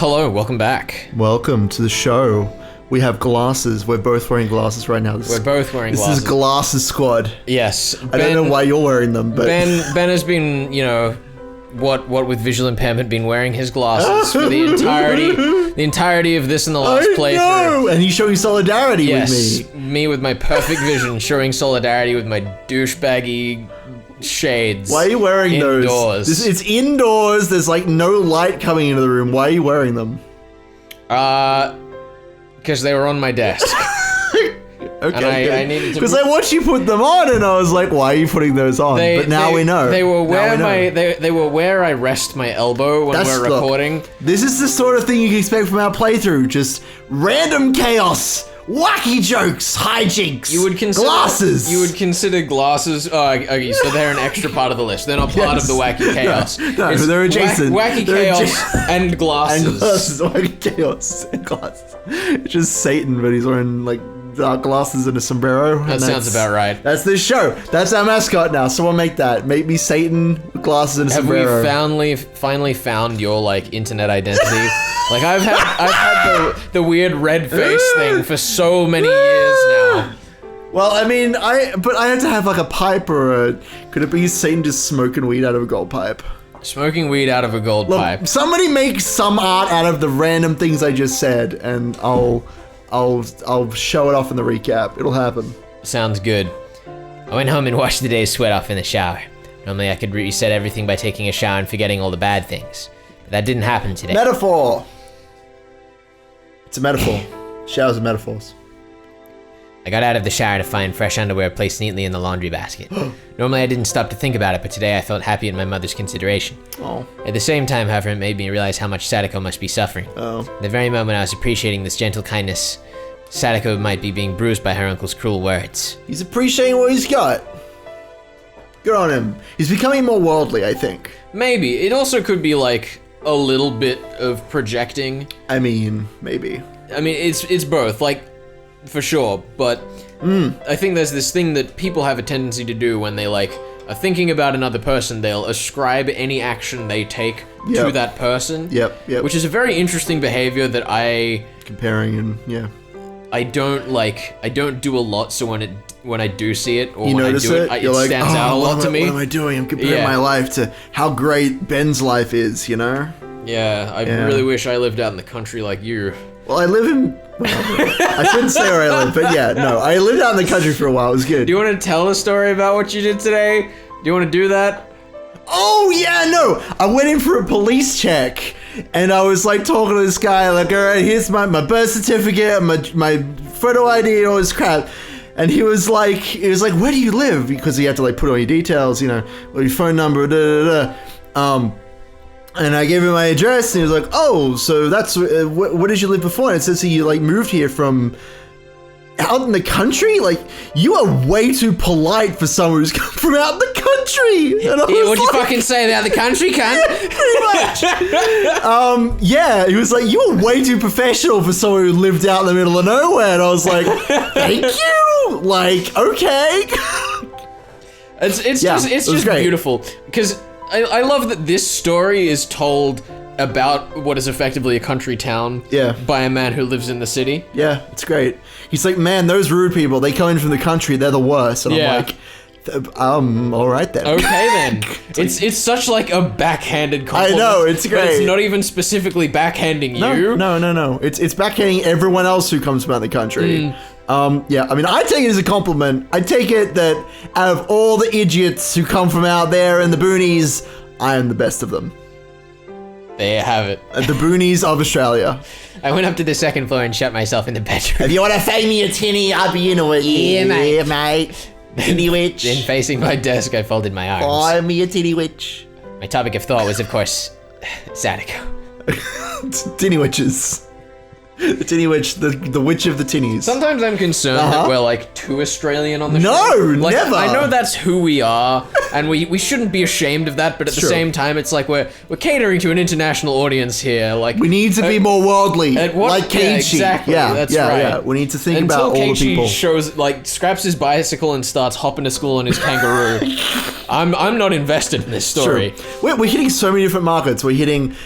Hello, welcome back. Welcome to the show. We have glasses. We're both wearing glasses right now. We're both wearing glasses. This is Glasses Squad. Yes. I don't know why you're wearing them, but... Ben has been, what with visual impairment, been wearing his glasses for the entirety of this and the last playthrough. No! And he's showing solidarity with me. Yes, me with my perfect vision, showing solidarity with my douchebaggy shades. Why are you wearing indoors? those? It's indoors. There's like no light coming into the room. Why are you wearing them? Because they were on my desk. Okay, and I needed to. Because I watched you put them on, and I was like, "Why are you putting those on?" But now we know. They were where they were where I rest my elbow when we're recording. Look, this is the sort of thing you can expect from our playthrough. Just random chaos, wacky jokes, hijinks. Glasses. You would consider glasses. Oh, okay, so they're an extra part of the list. They're not part of the wacky chaos. No, they're adjacent. Wacky chaos and glasses. And glasses. Wacky chaos and glasses. It's just Satan, but he's wearing like dark glasses and a sombrero. That sounds about right. That's this show. That's our mascot now. Someone make that. Make me Satan with glasses and a sombrero. Have we finally found your like internet identity? Like I've had the weird red face thing for so many years now. Well, I mean, I had to have like a pipe or could it be Satan just smoking weed out of a gold pipe? Smoking weed out of a gold pipe. Somebody make some art out of the random things I just said, and I'll show it off in the recap. It'll happen. Sounds good. I went home and washed the day's sweat off in the shower. Normally I could reset everything by taking a shower and forgetting all the bad things. But that didn't happen today. Metaphor! It's a metaphor. Showers are metaphors. I got out of the shower to find fresh underwear placed neatly in the laundry basket. Normally I didn't stop to think about it, but today I felt happy at my mother's consideration. Oh. At the same time, however, it made me realize how much Satoko must be suffering. Oh. The very moment I was appreciating this gentle kindness, Satoko might be being bruised by her uncle's cruel words. He's appreciating what he's got. Good on him. He's becoming more worldly, I think. Maybe. It also could be like a little bit of projecting. I mean, maybe. I mean, it's both, like, for sure, but I think there's this thing that people have a tendency to do when they, like, are thinking about another person. They'll ascribe any action they take to that person. Yep. Which is a very interesting behavior that Comparing and, yeah. I don't do a lot, so when I do see it, or you when I notice do it, you're like, stands out a lot to me. What am I doing? I'm comparing my life to how great Ben's life is, you know? Yeah, I really wish I lived out in the country like you. Well, I live in... I shouldn't say where I live, but yeah, no. I lived out in the country for a while. It was good. Do you want to tell a story about what you did today? Do you want to do that? Oh, yeah, no. I went in for a police check, and I was, like, talking to this guy, like, all right, here's my birth certificate, my photo ID, and all this crap. And he was like, where do you live? Because you have to, like, put all your details, you know, your phone number, and I gave him my address, and he was like, oh, so that's, where did you live before? And it says you, like, moved here from out in the country? Like, you are way too polite for someone who's come from out in the country. And what'd you fucking say about the country, cunt? Yeah, pretty much. Yeah, he was like, you are way too professional for someone who lived out in the middle of nowhere. And I was like, thank you. Like, okay. It's just beautiful. Because I love that this story is told about what is effectively a country town by a man who lives in the city. Yeah, it's great. He's like, man, those rude people, they come in from the country, they're the worst. And I'm like, all right then. Okay then. It's such like a backhanded compliment. I know, it's great. But it's not even specifically backhanding you. No. It's backhanding everyone else who comes from out of the country. Yeah, I mean, I take it as a compliment. I take it that out of all the idiots who come from out there in the boonies, I am the best of them. There you have it. The boonies of Australia. I went up to the second floor and shut myself in the bedroom. If you want to fade me a tinny, I'll be into it. Yeah, mate. Yeah, mate. Tinny witch. Then facing my desk, I folded my arms. Buy me a tinny witch. My topic of thought was, of course, Satoko. Tinny witches. The tinny witch, the witch of the tinnies. Sometimes I'm concerned that we're like too Australian on the show. No, like, never. I know that's who we are, and we shouldn't be ashamed of that. But at the same time, it's like we're catering to an international audience here. Like we need to be more worldly, like Keiichi. Yeah, exactly. Yeah, that's right. Yeah. We need to think about all Keiichi the people. shows scraps his bicycle and starts hopping to school on his kangaroo. I'm not invested in this story. We're hitting so many different markets. We're hitting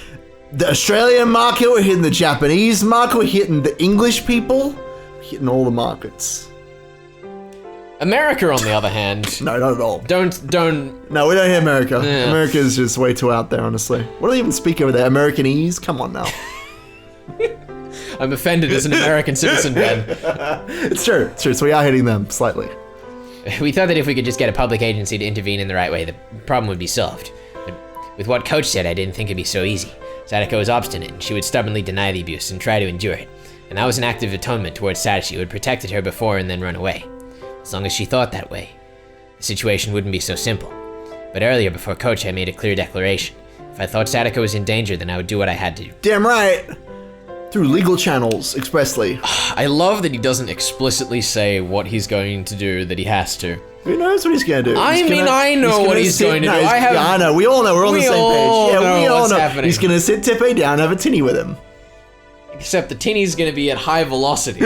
the Australian market, we're hitting the Japanese market, we're hitting the English people, we're hitting all the markets. America, on the other hand... No, not at all. Don't... No, we don't hit America. Yeah. America is just way too out there, honestly. What do they even speak over there? Americanese? Come on now. I'm offended as an American citizen, Ben. It's true, so we are hitting them slightly. We thought that if we could just get a public agency to intervene in the right way, the problem would be solved. But with what Coach said, I didn't think it'd be so easy. Satoko was obstinate, and she would stubbornly deny the abuse and try to endure it. And that was an act of atonement towards Sadashi, who had protected her before and then run away. As long as she thought that way, the situation wouldn't be so simple. But earlier, before Coach, I made a clear declaration. If I thought Satoko was in danger, then I would do what I had to do. Damn right! Through legal channels, expressly. I love that he doesn't explicitly say what he's going to do, that he has to. Who knows what he's gonna do? I know what he's going to do. I know, we all know, we're on the same page. Yeah, we all know. Happening. He's gonna sit Tepe down and have a tinny with him. Except the tinny's gonna be at high velocity.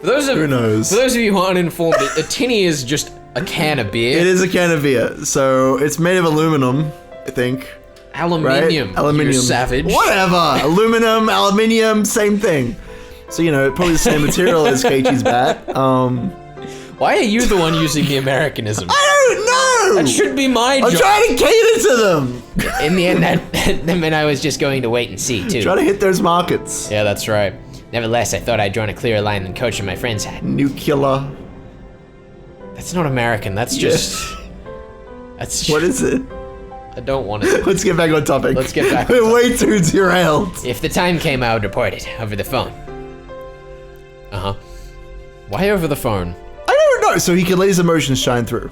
For those Who knows? For those of you who are uninformed, a tinny is just a can of beer. It is a can of beer, so it's made of aluminum, I think. Aluminium. Right? Aluminium. You savage. Whatever. Aluminum, aluminium, same thing. So, probably the same material as Keiichi's bat. Why are you the one using the Americanism? I don't know! That should be my job. I'm trying to cater to them! In the end, that meant I was just going to wait and see, too. Try to hit those markets. Yeah, that's right. Nevertheless, I thought I'd drawn a clearer line than Coach and my friends had. Nuclear. That's not American, that's just... That's... What is it? I don't want to... Let's get back on topic. Let's get back on We're topic. way too derailed. If the time came, I would report it over the phone. Uh-huh. Why over the phone? I don't know. So he can let his emotions shine through.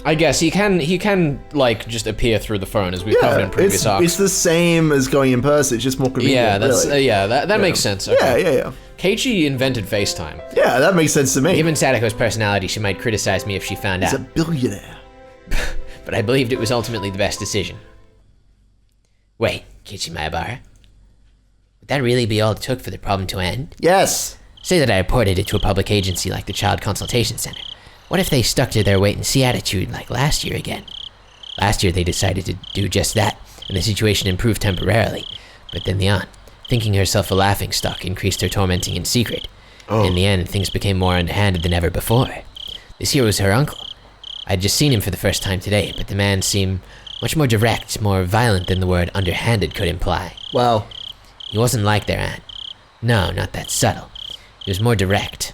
I guess he can like just appear through the phone as we've covered in previous arcs. It's the same as going in person. It's just more convenient. Yeah, that's really. that makes sense. Okay. Yeah. Keiichi invented FaceTime. Yeah, that makes sense to me. Given Sadako's personality, she might criticize me if she found He's out. a billionaire. But I believed it was ultimately the best decision. Wait, Keiichi Maebara? Would that really be all it took for the problem to end? Yes. Say that I reported it to a public agency like the Child Consultation Center. What if they stuck to their wait-and-see attitude like last year again? Last year they decided to do just that, and the situation improved temporarily. But then the aunt, thinking herself a laughingstock, increased her tormenting in secret. Oh. In the end, things became more underhanded than ever before. This year was her uncle. I'd just seen him for the first time today, but the man seemed much more direct, more violent than the word underhanded could imply. Wow. He wasn't like their aunt. No, not that subtle. He was more direct.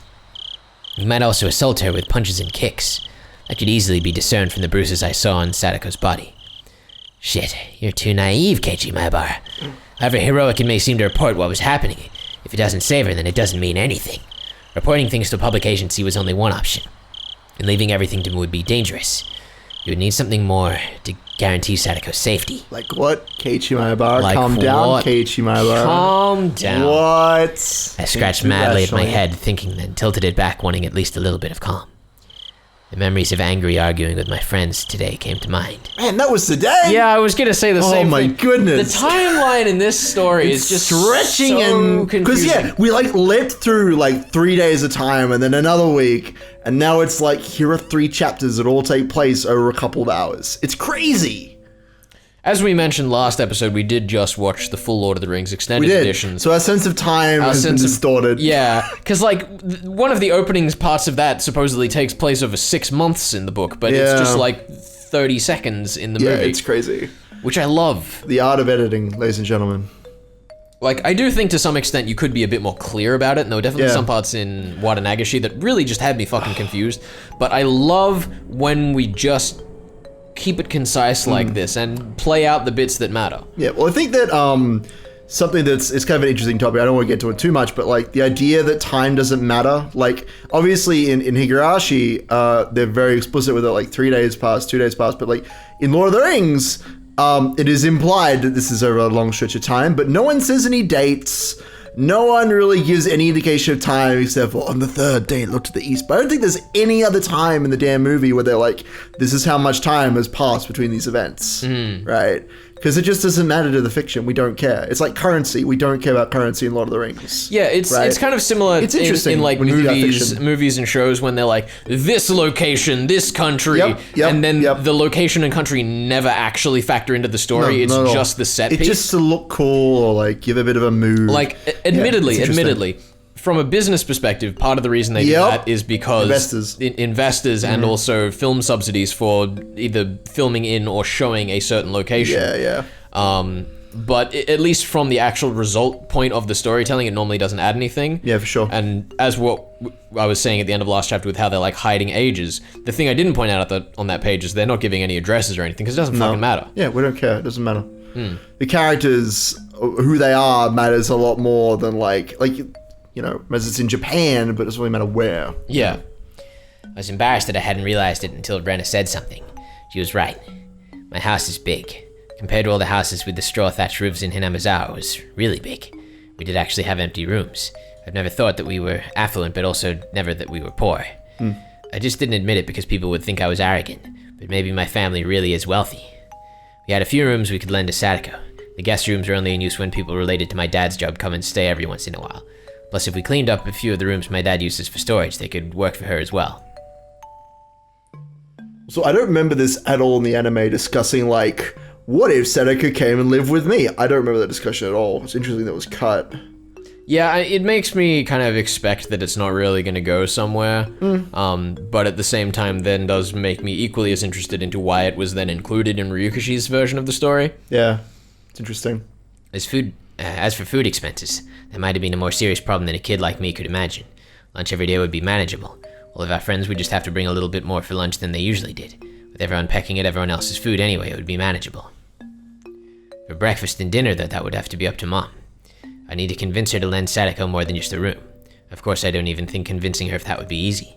He might also assault her with punches and kicks. That could easily be discerned from the bruises I saw on Sadako's body. Shit, you're too naive, Keiichi Maebara. However heroic it may seem to report what was happening, if it doesn't save her, then it doesn't mean anything. Reporting things to a public agency was only one option, and leaving everything to me would be dangerous. You would need something more to guarantee Sadako's safety. Like what? Keiichi Maebara, Like calm down, what? Keiichi Maebara. Calm down. What? I scratched madly at my head, thinking, then tilted it back, wanting at least a little bit of calm. The memories of angry arguing with my friends today came to mind. Man, that was today? Yeah, I was gonna say the same thing. Oh my goodness. The timeline in this story is just stretching so and confusing. we leapt through 3 days of time and then another week, and now it's like here are 3 chapters that all take place over a couple of hours. It's crazy. As we mentioned last episode, we did just watch the full Lord of the Rings extended We did. edition. So our sense of time has been distorted. Yeah, because one of the opening parts of that supposedly takes place over 6 months in the book, but it's just 30 seconds in the Yeah, movie. it's crazy. Which I love. The art of editing, ladies and gentlemen. I do think to some extent you could be a bit more clear about it, and there were definitely Yeah. some parts in Watanagashi that really just had me fucking confused. But I love when we just keep it concise like this and play out the bits that matter. Yeah, well, I think that something it's kind of an interesting topic. I don't want to get into it too much, but the idea that time doesn't matter. Obviously in Higurashi, they're very explicit with it. 3 days pass, 2 days pass, but in Lord of the Rings, it is implied that this is over a long stretch of time, but no one says any dates. No one really gives any indication of time except for on the 3rd day, look to the east. But I don't think there's any other time in the damn movie where they're like, this is how much time has passed between these events, right? Because it just doesn't matter to the fiction. We don't care. It's like currency. We don't care about currency in Lord of the Rings. Yeah, it's kind of similar It's interesting in like when you think about fiction. movies and shows when they're like, this location, this country, Yep, and then yep. the location and country never actually factor into the story. No, It's not at all. just the set It's piece. just to look cool or like give a bit of a mood. Like, it's admittedly, interesting. from a business perspective, part of the reason they do that is because investors and also film subsidies for either filming in or showing a certain location. Yeah. But at least from the actual result point of the storytelling, it normally doesn't add anything. Yeah, for sure. And as what I was saying at the end of last chapter with how they're like hiding ages, the thing I didn't point out on that page is they're not giving any addresses or anything because it doesn't fucking matter. Yeah, we don't care. It doesn't matter. The characters, who they are, matters a lot more than like as it's in Japan, but it doesn't really matter where. Yeah. I was embarrassed that I hadn't realized it until Brenna said something. She was right. My house is big. Compared to all the houses with the straw thatched roofs in Hinamizawa, it was really big. We did actually have empty rooms. I've never thought that we were affluent, but also never that we were poor. I just didn't admit it because people would think I was arrogant, but maybe my family really is wealthy. We had a few rooms we could lend to Satoko. The guest rooms were only in use when people related to my dad's job come and stay every once in a while. Plus, if we cleaned up a few of the rooms my dad uses for storage, they could work for her as well. So I don't remember this at all in the anime discussing like, what if Satoko came and lived with me? I don't remember that discussion at all. It's interesting that it was cut. Yeah, it makes me kind of expect that it's not really going to go somewhere. But at the same time, then does make me equally as interested into why it was then included in Ryukishi's version of the story. Yeah, it's interesting. As for food expenses, that might have been a more serious problem than a kid like me could imagine. Lunch every day would be manageable. All of our friends would just have to bring a little bit more for lunch than they usually did. With everyone pecking at everyone else's food anyway, it would be manageable. For breakfast and dinner, though, that would have to be up to Mom. I need to convince her to lend Satoko more than just a room. Of course, I don't even think convincing her if that would be easy.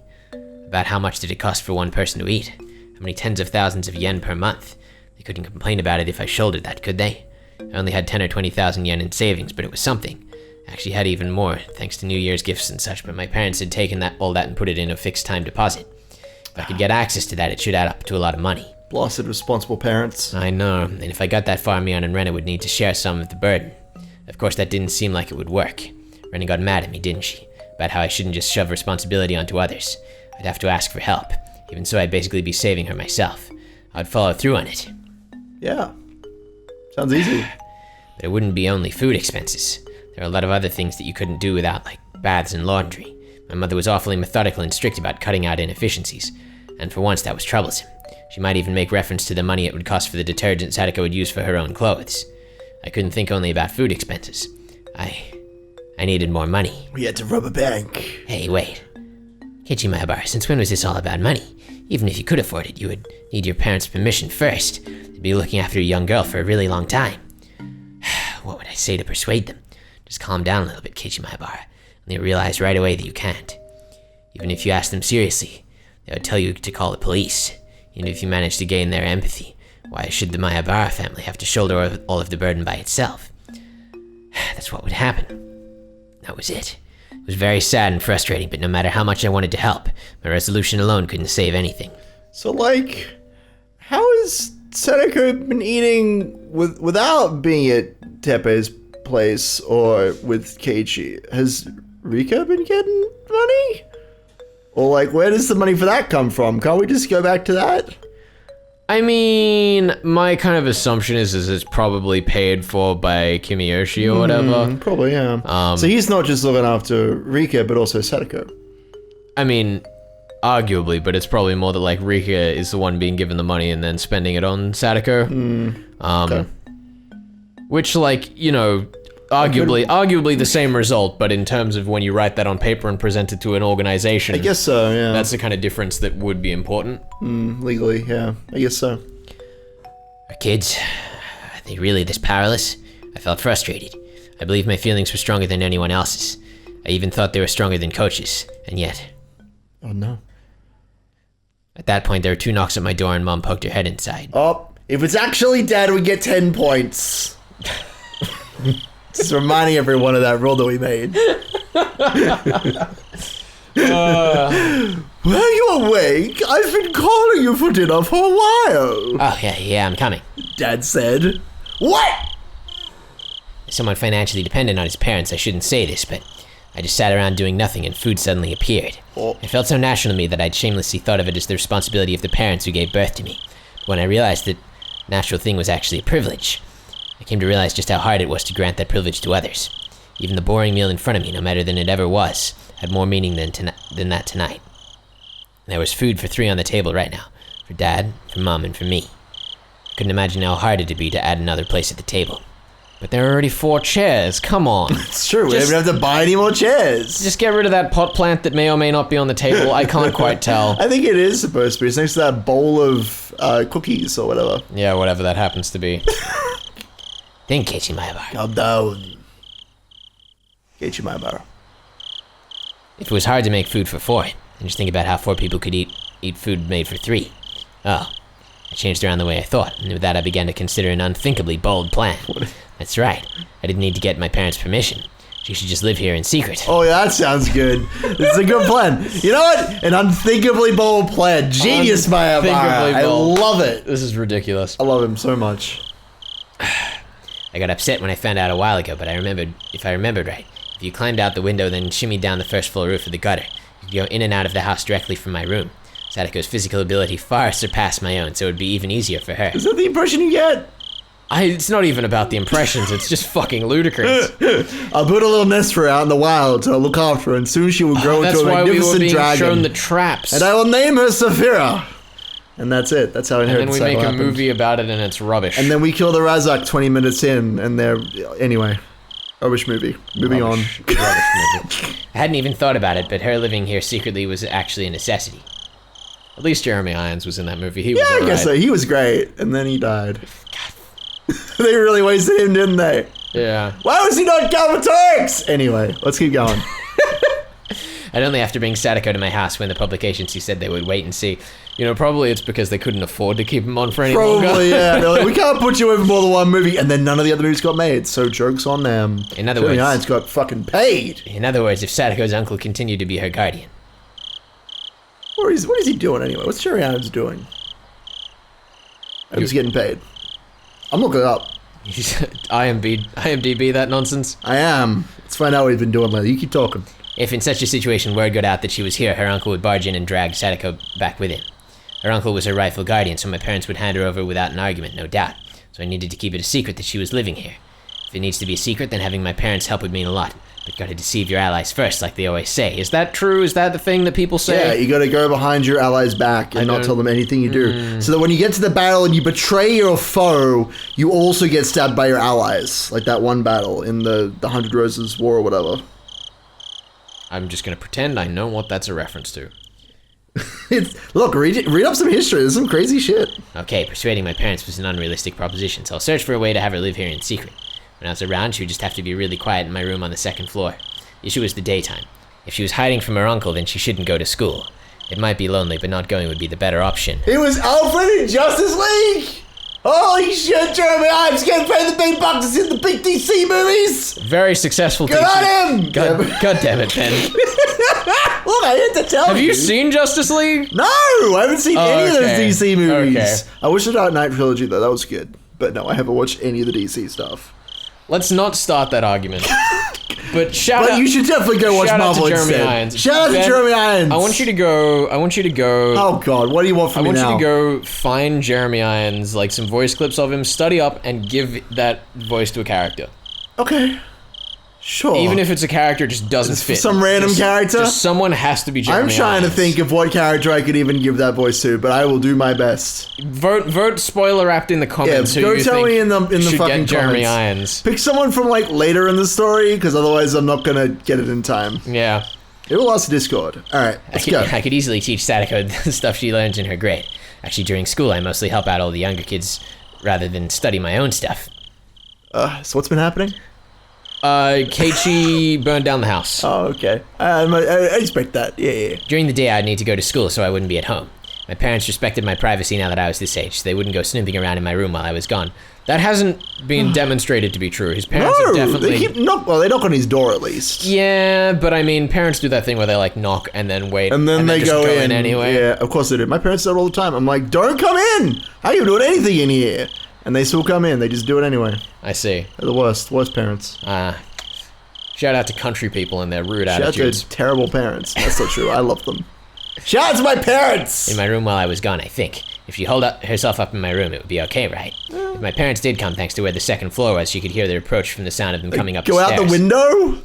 About how much did it cost for one person to eat? How many tens of thousands of yen per month? They couldn't complain about it if I shouldered that, could they? I only had 10 or 20,000 yen in savings, but it was something. I actually had even more, thanks to New Year's gifts and such, but my parents had taken all that and put it in a fixed time deposit. If I could get access to that, it should add up to a lot of money. Blasted responsible parents. I know, and if I got that far, Mion and Rena would need to share some of the burden. Of course, that didn't seem like it would work. Rena got mad at me, didn't she? About how I shouldn't just shove responsibility onto others. I'd have to ask for help. Even so, I'd basically be saving her myself. I'd follow through on it. Yeah. Sounds easy. But it wouldn't be only food expenses. There are a lot of other things that you couldn't do without, like baths and laundry. My mother was awfully methodical and strict about cutting out inefficiencies, and for once that was troublesome. She might even make reference to the money it would cost for the detergent Satoko would use for her own clothes. I couldn't think only about food expenses. I needed more money. We had to rob a bank. Hey, wait. Keiichi Mahabara, since when was this all about money? Even if you could afford it, you would need your parents' permission first. You'd be looking after a young girl for a really long time. What would I say to persuade them? Just calm down a little bit, Keiichi Mahabara, and they'll realize right away that you can't. Even if you ask them seriously, they would tell you to call the police. Even if you manage to gain their empathy, why should the Mahabara family have to shoulder all of the burden by itself? That's what would happen. That was it. It was very sad and frustrating, but no matter how much I wanted to help, my resolution alone couldn't save anything. So, like, how has Satoko been eating without being at Tepe's place or with Keiichi? Has Rika been getting money? Or, like, where does the money for that come from? Can't we just go back to that? I mean, my kind of assumption is it's probably paid for by Kimiyoshi or whatever. Probably, yeah. So he's not just looking after Rika, but also Satoko. I mean, arguably, but it's probably more that like Rika is the one being given the money and then spending it on Satoko. Okay. Which, like, you know, arguably the same result, but in terms of when you write that on paper and present it to an organization, I guess so, yeah. that's the kind of difference that would be important. Legally, yeah. I guess so. Our kids, are they really this powerless? I felt frustrated. I believe my feelings were stronger than anyone else's. I even thought they were stronger than Coach's, and yet... Oh, no. At that point, there were 2 knocks at my door and Mom poked her head inside. Oh, if it's actually Dad, we get 10 points. Just reminding everyone of that rule that we made. Were you awake? I've been calling you for dinner for a while. Oh, yeah, I'm coming. Dad said. What? As someone financially dependent on his parents, I shouldn't say this, but I just sat around doing nothing and food suddenly appeared. Oh. It felt so natural to me that I'd shamelessly thought of it as the responsibility of the parents who gave birth to me. But when I realized that natural thing was actually a privilege, I came to realize just how hard it was to grant that privilege to others. Even the boring meal in front of me, no matter than it ever was, had more meaning than that tonight. And there was food for 3 on the table right now. For Dad, for Mom, and for me. I couldn't imagine how hard it'd be to add another place at the table. But there are already 4 chairs, come on. It's true, we don't even have to buy any more chairs. Just get rid of that pot plant that may or may not be on the table. I can't quite tell. I think it is supposed to be. It's next to that bowl of cookies or whatever. Yeah, whatever that happens to be. Then Keiichi Maebara. Calm down. Keiichi Maebara. If it was hard to make food for 4, then just think about how 4 people could eat food made for 3. Oh, I changed around the way I thought, and with that I began to consider an unthinkably bold plan. That's right, I didn't need to get my parents' permission. She should just live here in secret. Oh yeah, that sounds good. It's a good plan. You know what? An unthinkably bold plan. Genius, Maebara. I love it. This is ridiculous. I love him so much. I got upset when I found out a while ago, but if I remembered right, if you climbed out the window then shimmied down the first floor roof of the gutter, you could go in and out of the house directly from my room. Satoko's physical ability far surpassed my own, so it would be even easier for her. Is that the impression you get? It's not even about the impressions, it's just fucking ludicrous. I'll put a little nest for her out in the wild to look after her, and soon she will grow into a magnificent dragon. That's why we were being shown the traps. And I will name her Saphira. And that's it. That's how Inheritance And then we Cycle make a movie about it and it's rubbish. And then we kill the Razak 20 minutes in, and they're... Anyway. Rubbish movie. Moving on. Rubbish movie. I hadn't even thought about it, but her living here secretly was actually a necessity. At least Jeremy Irons was in that movie. He was I guess so. He was great, and then he died. They really wasted him, didn't they? Yeah. Why was he not Galvatorix? Anyway, let's keep going. I'd only have to bring Satoko to my house when the publications he said they would wait and see. You know, probably it's because they couldn't afford to keep him on for any longer. Probably, yeah. They're like, we can't put you in for more than one movie, and then none of the other movies got made, so joke's on them. In other words... Irons got fucking paid. In other words, if Satoko's uncle continued to be her guardian. What is he doing anyway? What's Jerry Irons doing? He's getting paid. I'm looking it up. IMDb that nonsense? I am. Let's find out what he's been doing lately. You keep talking. If in such a situation word got out that she was here, her uncle would barge in and drag Satoko back with him. Her uncle was her rightful guardian, so my parents would hand her over without an argument, no doubt. So I needed to keep it a secret that she was living here. If it needs to be a secret, then having my parents' help would mean a lot. But gotta deceive your allies first, like they always say. Is that true? Is that the thing that people say? Yeah, you gotta go behind your allies' back and not tell them anything you do. So that when you get to the battle and you betray your foe, you also get stabbed by your allies. Like that one battle in the 100 Roses War or whatever. I'm just gonna pretend I know what that's a reference to. Look, read up some history. There's some crazy shit. Okay, persuading my parents was an unrealistic proposition, so I'll search for a way to have her live here in secret. When I was around, she would just have to be really quiet in my room on the 2nd floor. The issue was the daytime. If she was hiding from her uncle, then she shouldn't go to school. It might be lonely, but not going would be the better option. It was Alfred in Justice League! Holy shit, Jeremy Irons getting paid the big bucks to see the big DC movies! Very successful. Good on him! God damn it, Ben. Look, I had to tell you. Have you seen Justice League? No, I haven't seen any of those DC movies. Okay. I watched the Dark Knight trilogy though, that was good. But no, I haven't watched any of the DC stuff. Let's not start that argument. But you should definitely go watch Marvel instead. Shout out to Jeremy Irons. I want you to go. Oh God, what do you want from me now? I want you to go find Jeremy Irons, like some voice clips of him, study up, and give that voice to a character. Okay. Sure. Even if it's a character just doesn't fit. Some random character? Just someone has to be Jeremy I'm trying Irons. to think of what character I could even give that voice to, but I will do my best. Vote spoiler wrapped in the comments. Yeah, go tell me in the fucking comments. Jeremy Irons. Pick someone from like later in the story, because otherwise I'm not gonna get it in time. Yeah. It will ask Discord. Alright, let's go. I could easily teach Satoko the stuff she learns in her grade. Actually, during school, I mostly help out all the younger kids rather than study my own stuff. So what's been happening? Keiichi burned down the house. Oh, okay. I expect that. Yeah. During the day, I'd need to go to school, so I wouldn't be at home. My parents respected my privacy now that I was this age, so they wouldn't go snooping around in my room while I was gone. That hasn't been demonstrated to be true. His parents have definitely... they knock on his door at least. Yeah, but I mean, parents do that thing where they like knock and then wait. And then they just go in anyway. Yeah, of course they do. My parents do it all the time. I'm like, don't come in! How are you doing anything in here? And they still come in. They just do it anyway. I see. They're the worst parents. Shout out to country people and their rude Shout out attitudes. to terrible parents. That's not true. I love them. Shout out to my parents! In my room while I was gone, I think. If she held herself up in my room, it would be okay, right? If my parents did come, thanks to where the second floor was, she could hear their approach from the sound of them coming up the Go stairs. out the window?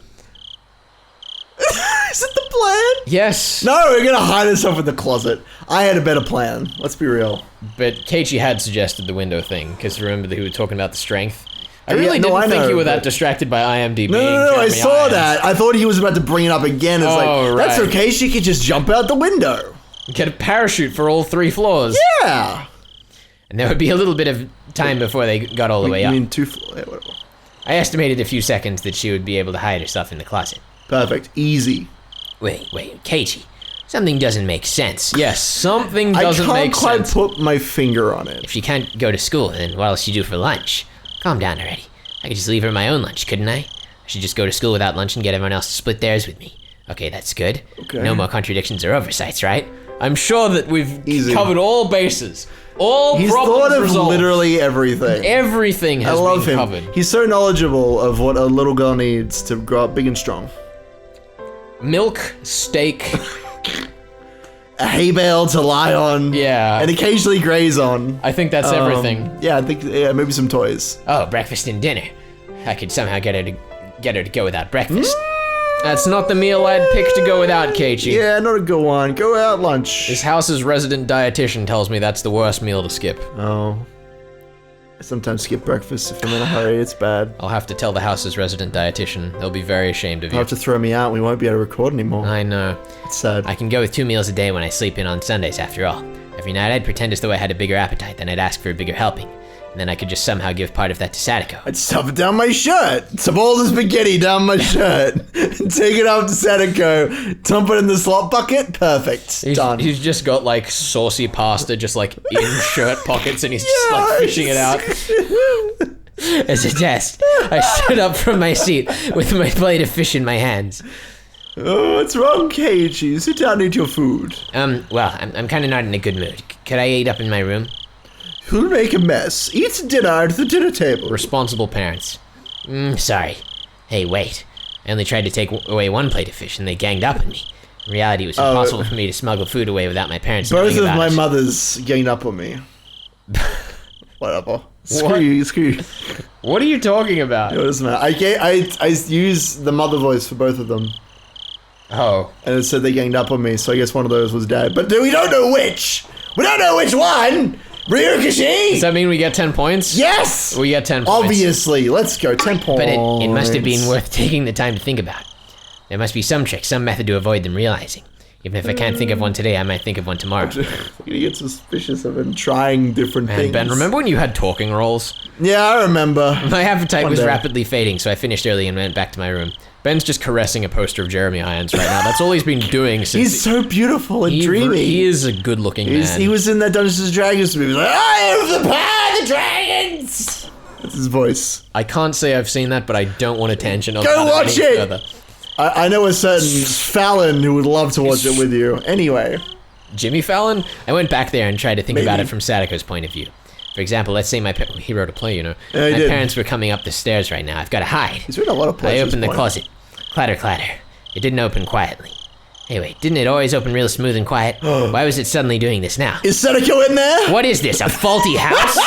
Is it the plan? Yes. No, we're gonna hide ourselves in the closet. I had a better plan. Let's be real. But Keiichi had suggested the window thing, because remember that he was talking about the strength? I Yeah, really no, didn't I think know, you were that but- distracted by IMDb. No, I Jeremy saw Irons. that. I thought he was about to bring it up again. It's Oh, like, that's right. okay, she could just jump out the window. Get a parachute for all 3 floors. Yeah. And there would be a little bit of time before they got all the way I up. mean, 2 floors. Yeah, whatever. I estimated a few seconds that she would be able to hide herself in the closet. Perfect. Easy. Wait, Keiichi. Something doesn't make sense. Yes, something I doesn't can't make quite sense. put my finger on it. If she can't go to school, then what will she do for lunch? Calm down already. I could just leave her my own lunch, couldn't I? I should just go to school without lunch and get everyone else to split theirs with me. Okay, that's good. Okay. No more contradictions or oversights, right? I'm sure that we've Easy. covered all bases. All He's problems thought of resolved. literally everything. Everything I has love been him. covered. He's so knowledgeable of what a little girl needs to grow up big and strong. Milk, steak, A hay bale to lie on. yeah. And occasionally graze on. I think that's everything. Yeah, I think maybe some toys. Oh, breakfast and dinner. I could somehow get her to go without breakfast. That's not the meal I'd pick to go without, Keiichi. Yeah, not a good one. Go out lunch. This house's resident dietitian tells me that's the worst meal to skip. Oh. I sometimes skip breakfast if I'm in a hurry. It's bad. I'll have to tell the house's resident dietitian. They'll be very ashamed of They'll you. have to throw me out. We won't be able to record anymore. I know. It's sad. I can go with 2 meals a day when I sleep in on Sundays, after all. Every night I'd pretend as though I had a bigger appetite, then I'd ask for a bigger helping. And then I could just somehow give part of that to Satoko. I'd stuff it down my shirt. Some all the spaghetti down my shirt. Take it up to Satoko. Dump it in the slot bucket. Perfect. Done. He's just got like saucy pasta just like in shirt pockets and he's just like fishing it out. As a test, I stood up from my seat with my plate of fish in my hands. Oh, what's wrong, Keiichi? Sit down and eat your food. Well, I'm kind of not in a good mood. Could I eat up in my room? Who'll make a mess? Eat dinner at the dinner table. Responsible parents. Sorry. Hey, wait. I only tried to take away 1 plate of fish and they ganged up on me. In reality, it was impossible for me to smuggle food away without my parents Both knowing of about my it. mothers ganged up on me. Whatever. Screw you. What are you talking about? It doesn't matter. I use the mother voice for both of them. Oh. And it said they ganged up on me, so I guess one of those was dad. But we don't know which! We don't know which one! Ryukashi! Does that mean we get 10 points? Yes! We get 10 points. Obviously. Let's go. 10 points. But it must have been worth taking the time to think about. There must be some trick, some method to avoid them realizing. Even if I can't think of one today, I might think of one tomorrow. I'm gonna get suspicious of him trying different Man, things. Ben, remember when you had talking rolls? Yeah, I remember. My appetite One was day. rapidly fading, so I finished early and went back to my room. Ben's just caressing a poster of Jeremy Irons right now. That's all he's been doing since He's so beautiful and dreamy. He is a good-looking man. He was in that Dungeons and Dragons movie. Like, I am the power of the dragons! That's his voice. I can't say I've seen that, but I don't want to tangent on Go that watch any it! further. I know a certain Fallon who would love to watch it with you. Anyway. Jimmy Fallon? I went back there and tried to think Maybe. about it from Satoko's point of view. For example, let's say he wrote a play, you know. Yeah, he my did. parents were coming up the stairs right now. I've got to hide. He's written a lot of plays. I at this opened the point. closet. Clatter, clatter. It didn't open quietly. Hey, wait, didn't it always open real smooth and quiet? Why was it suddenly doing this now? Is Satoko in there? What is this, a faulty house?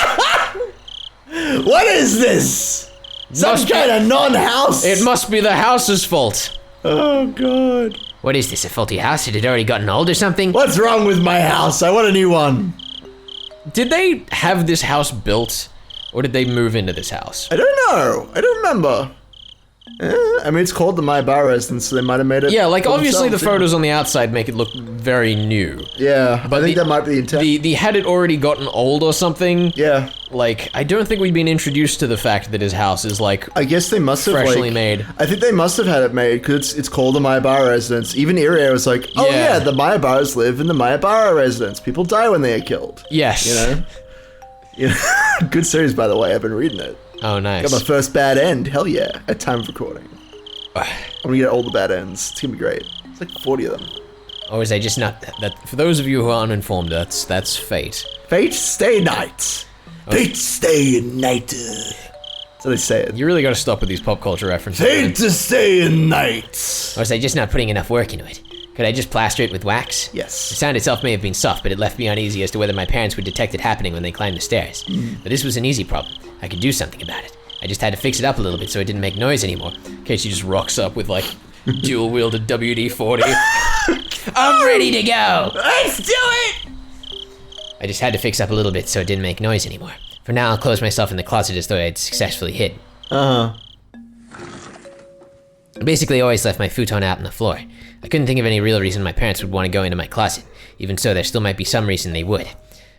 What is this? Some Must be- kind of non-house? It must be the house's fault. Oh, God. What is this, a faulty house? Had it already gotten old or something? What's wrong with my house? I want a new one. Did they have this house built, or did they move into this house? I don't know. I don't remember. I mean, it's called the Mayabara residence, so they might have made it. Yeah, like for obviously the themselves, yeah. photos on the outside make it look very new. Yeah, But I think the- that might be the intent. The had it already gotten old or something? Yeah, Like, I don't think we've been introduced to the fact that his house is like I guess they must have freshly like, made. I think they must have had it made because it's called the Mayabara residence. Even Irie was like, oh Yeah. yeah, the Mayabaras live in the Mayabara residence. People die when they are killed. Yes. You know. Good series, by the way. I've been reading it. Oh, nice. Got my first bad end. Hell yeah! At time of recording, I'm gonna get all the bad ends. It's gonna be great. It's like 40 of them. Or was I just not... That for those of you who are uninformed, that's fate. Fate stay night. Fate to stay in night. That's how they say it. You really gotta stop with these pop culture references. Fate to stay in night. Or was I just not putting enough work into it? Could I just plaster it with wax? Yes. The sound itself may have been soft, but it left me uneasy as to whether my parents would detect it happening when they climbed the stairs. But this was an easy problem. I could do something about it. I just had to fix it up a little bit so it didn't make noise anymore. Keiichi just rocks up with like dual-wielded WD-40. I'm ready to go! Let's do it! I just had to fix up a little bit so it didn't make noise anymore. For now, I'll close myself in the closet as though I had successfully hidden. I basically always left my futon out on the floor. I couldn't think of any real reason my parents would want to go into my closet. Even so, there still might be some reason they would.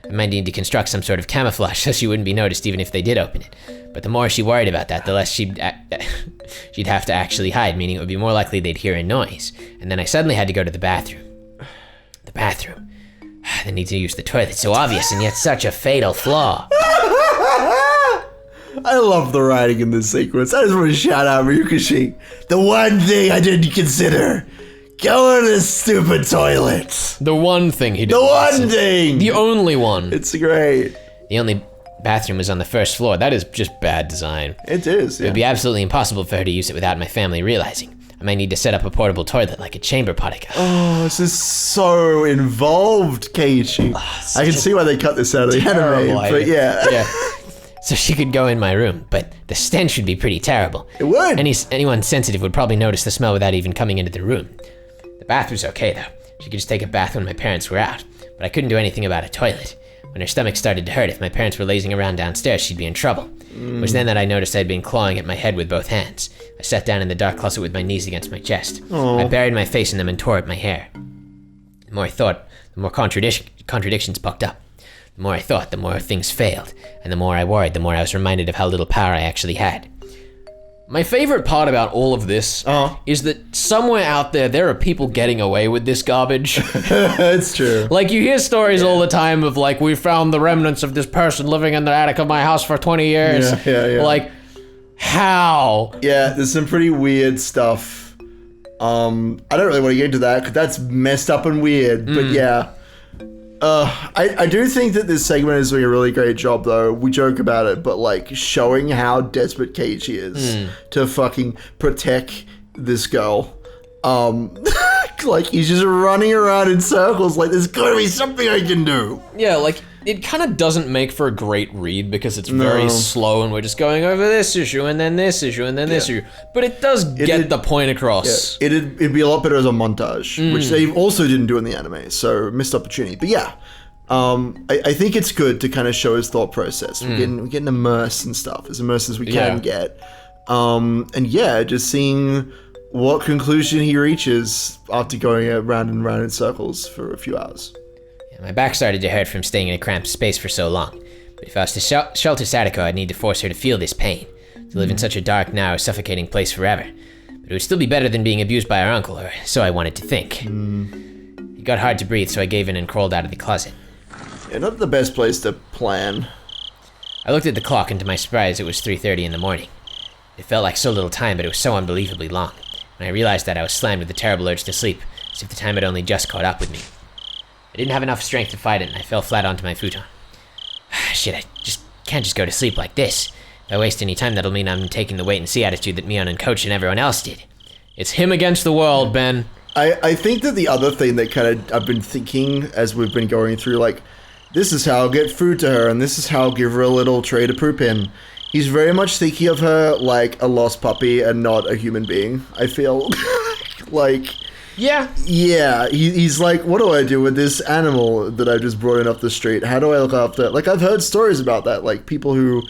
I might need to construct some sort of camouflage so she wouldn't be noticed even if they did open it. But the more she worried about that, the less she'd have to actually hide, meaning it would be more likely they'd hear a noise. And then I suddenly had to go to the bathroom. The bathroom. The need to use the toilet, so obvious and yet such a fatal flaw. I love the writing in this sequence. I just want to shout out Higurashi. The one thing I didn't consider. Go in this stupid toilet. The one thing he did. The one thing. The only one. It's great. The only bathroom was on the first floor. That is just bad design. It is, yeah. It would be absolutely impossible for her to use it without my family realizing. I might need to set up a portable toilet like a chamber pot. Oh, this is so involved, Keiichi. I can see why they cut this out of the anime, but yeah. Yeah. So she could go in my room, but the stench would be pretty terrible. It would. Anyone sensitive would probably notice the smell without even coming into the room. The bath was okay though. She could just take a bath when my parents were out, but I couldn't do anything about a toilet. When her stomach started to hurt, if my parents were lazing around downstairs, she'd be in trouble. It was then that I noticed I'd been clawing at my head with both hands. I sat down in the dark closet with my knees against my chest. I buried my face in them and tore at my hair. The more I thought, the more contradictions popped up. The more I thought, the more things failed. And the more I worried, the more I was reminded of how little power I actually had. My favorite part about all of this is that somewhere out there are people getting away with this garbage. That's true. Like, you hear stories all the time of, like, we found the remnants of this person living in the attic of my house for 20 years. Yeah. Like, how? Yeah, there's some pretty weird stuff. I don't really want to get into that, because that's messed up and weird, but yeah. I do think that this segment is doing a really great job, though. We joke about it, but like showing how desperate Keiichi is to fucking protect this girl. Like he's just running around in circles. Like there's gotta be something I can do. Yeah, like it kind of doesn't make for a great read because it's very slow, and we're just going over this issue and then this issue and then this issue. But it does get the point across. Yeah. It'd be a lot better as a montage, which they also didn't do in the anime, so missed opportunity. But yeah, I think it's good to kind of show his thought process. We're getting immersed and stuff, as immersed as we can get. And yeah, just seeing what conclusion he reaches after going around and round in circles for a few hours. My back started to hurt from staying in a cramped space for so long. But if I was to shelter Satoko, I'd need to force her to feel this pain. To live in such a dark, narrow, suffocating place forever. But it would still be better than being abused by our uncle, or so I wanted to think. It got hard to breathe, so I gave in and crawled out of the closet. Yeah, not the best place to plan. I looked at the clock, and to my surprise, it was 3:30 in the morning. It felt like so little time, but it was so unbelievably long. When I realized that, I was slammed with a terrible urge to sleep, as if the time had only just caught up with me. I didn't have enough strength to fight it, and I fell flat onto my futon. Shit, I can't just go to sleep like this. If I waste any time, that'll mean I'm taking the wait-and-see attitude that Mion and Coach and everyone else did. It's him against the world, Ben. I think that the other thing that kind of I've been thinking as we've been going through, like, this is how I'll get food to her, and this is how I'll give her a little tray to poop in. He's very much thinking of her like a lost puppy and not a human being, I feel. Like... Yeah, he's like, what do I do with this animal that I just brought in off the street? How do I look after it? Like, I've heard stories about that, like people who,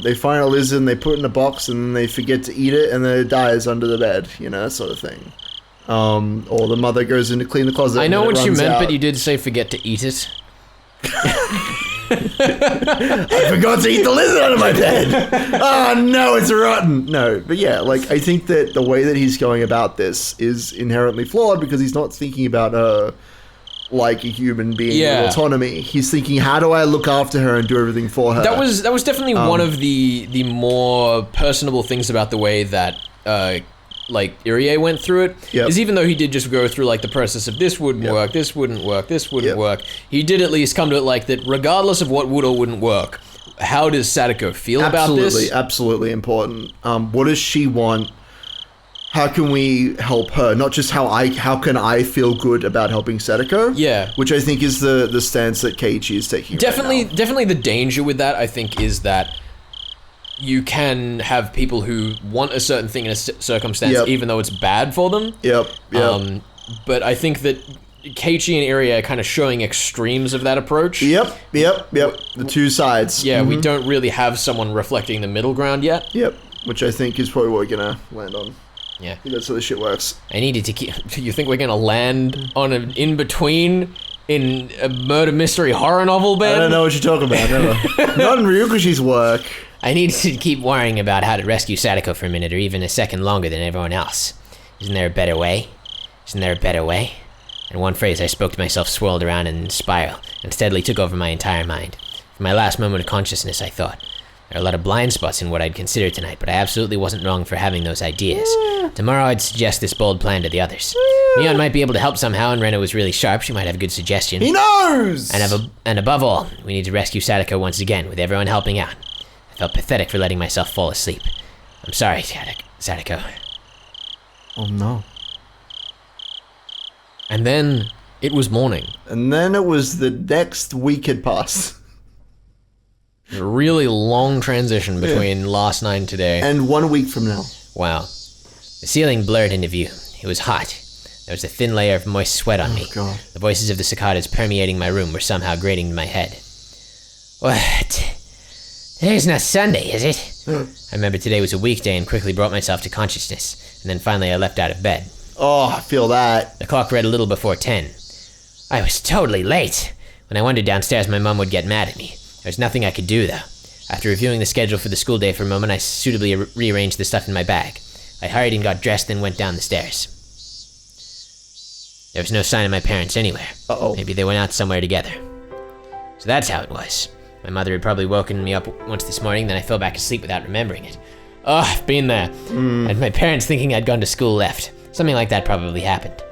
they find a lizard and they put it in a box and then they forget to eat it and then it dies under the bed, you know, that sort of thing. Or the mother goes in to clean the closet. I know what you meant, but you did say forget to eat it. I forgot to eat the lizard out of my bed. Oh no, it's rotten. No, but yeah, like I think that the way that he's going about this is inherently flawed because he's not thinking about her like a human being with autonomy. He's thinking, how do I look after her and do everything for her? That was definitely one of the more personable things about the way that like Irie went through it, is even though he did just go through like the process of this wouldn't work, this wouldn't work, this wouldn't work, he did at least come to it like that regardless of what would or wouldn't work, how does Satoko feel about this? Absolutely important. What does she want? How can we help her? Not just how can I feel good about helping Satoko? Yeah. Which I think is the stance that Keiichi is taking. Definitely the danger with that, I think, is that you can have people who want a certain thing in a circumstance, even though it's bad for them. Yep. But I think that Keiichi and Irie are kind of showing extremes of that approach. Yep. The two sides. Yeah, we don't really have someone reflecting the middle ground yet. Yep. Which I think is probably what we're gonna land on. Yeah. I think that's how this shit works. I needed to keep... You think we're gonna land on an in-between in a murder mystery horror novel, Ben? I don't know what you're talking about, never. Not in Ryukushi's work. I needed to keep worrying about how to rescue Satoko for a minute or even a second longer than everyone else. Isn't there a better way? Isn't there a better way? And one phrase I spoke to myself swirled around in a spiral and steadily took over my entire mind. For my last moment of consciousness, I thought, there are a lot of blind spots in what I'd consider tonight, but I absolutely wasn't wrong for having those ideas. Tomorrow I'd suggest this bold plan to the others. Neon might be able to help somehow, and Rena was really sharp. She might have a good suggestion. He knows! And above all, we need to rescue Satoko once again, with everyone helping out. I felt pathetic for letting myself fall asleep. I'm sorry, Satoko. Oh no. And then it was morning. And then it was the next week had passed. A really long transition between last night and today. And 1 week from now. Wow. The ceiling blurred into view. It was hot. There was a thin layer of moist sweat on me. God. The voices of the cicadas permeating my room were somehow grating to my head. What? Today's not Sunday, is it? I remember today was a weekday and quickly brought myself to consciousness. And then finally I leapt out of bed. Oh, I feel that. The clock read a little before 10. I was totally late. When I wandered downstairs, my mum would get mad at me. There was nothing I could do, though. After reviewing the schedule for the school day for a moment, I suitably rearranged the stuff in my bag. I hurried and got dressed, then went down the stairs. There was no sign of my parents anywhere. Uh-oh. Maybe they went out somewhere together. So that's how it was. My mother had probably woken me up once this morning, then I fell back asleep without remembering it. Oh, I've been there. And my parents, thinking I'd gone to school, left. Something like that probably happened.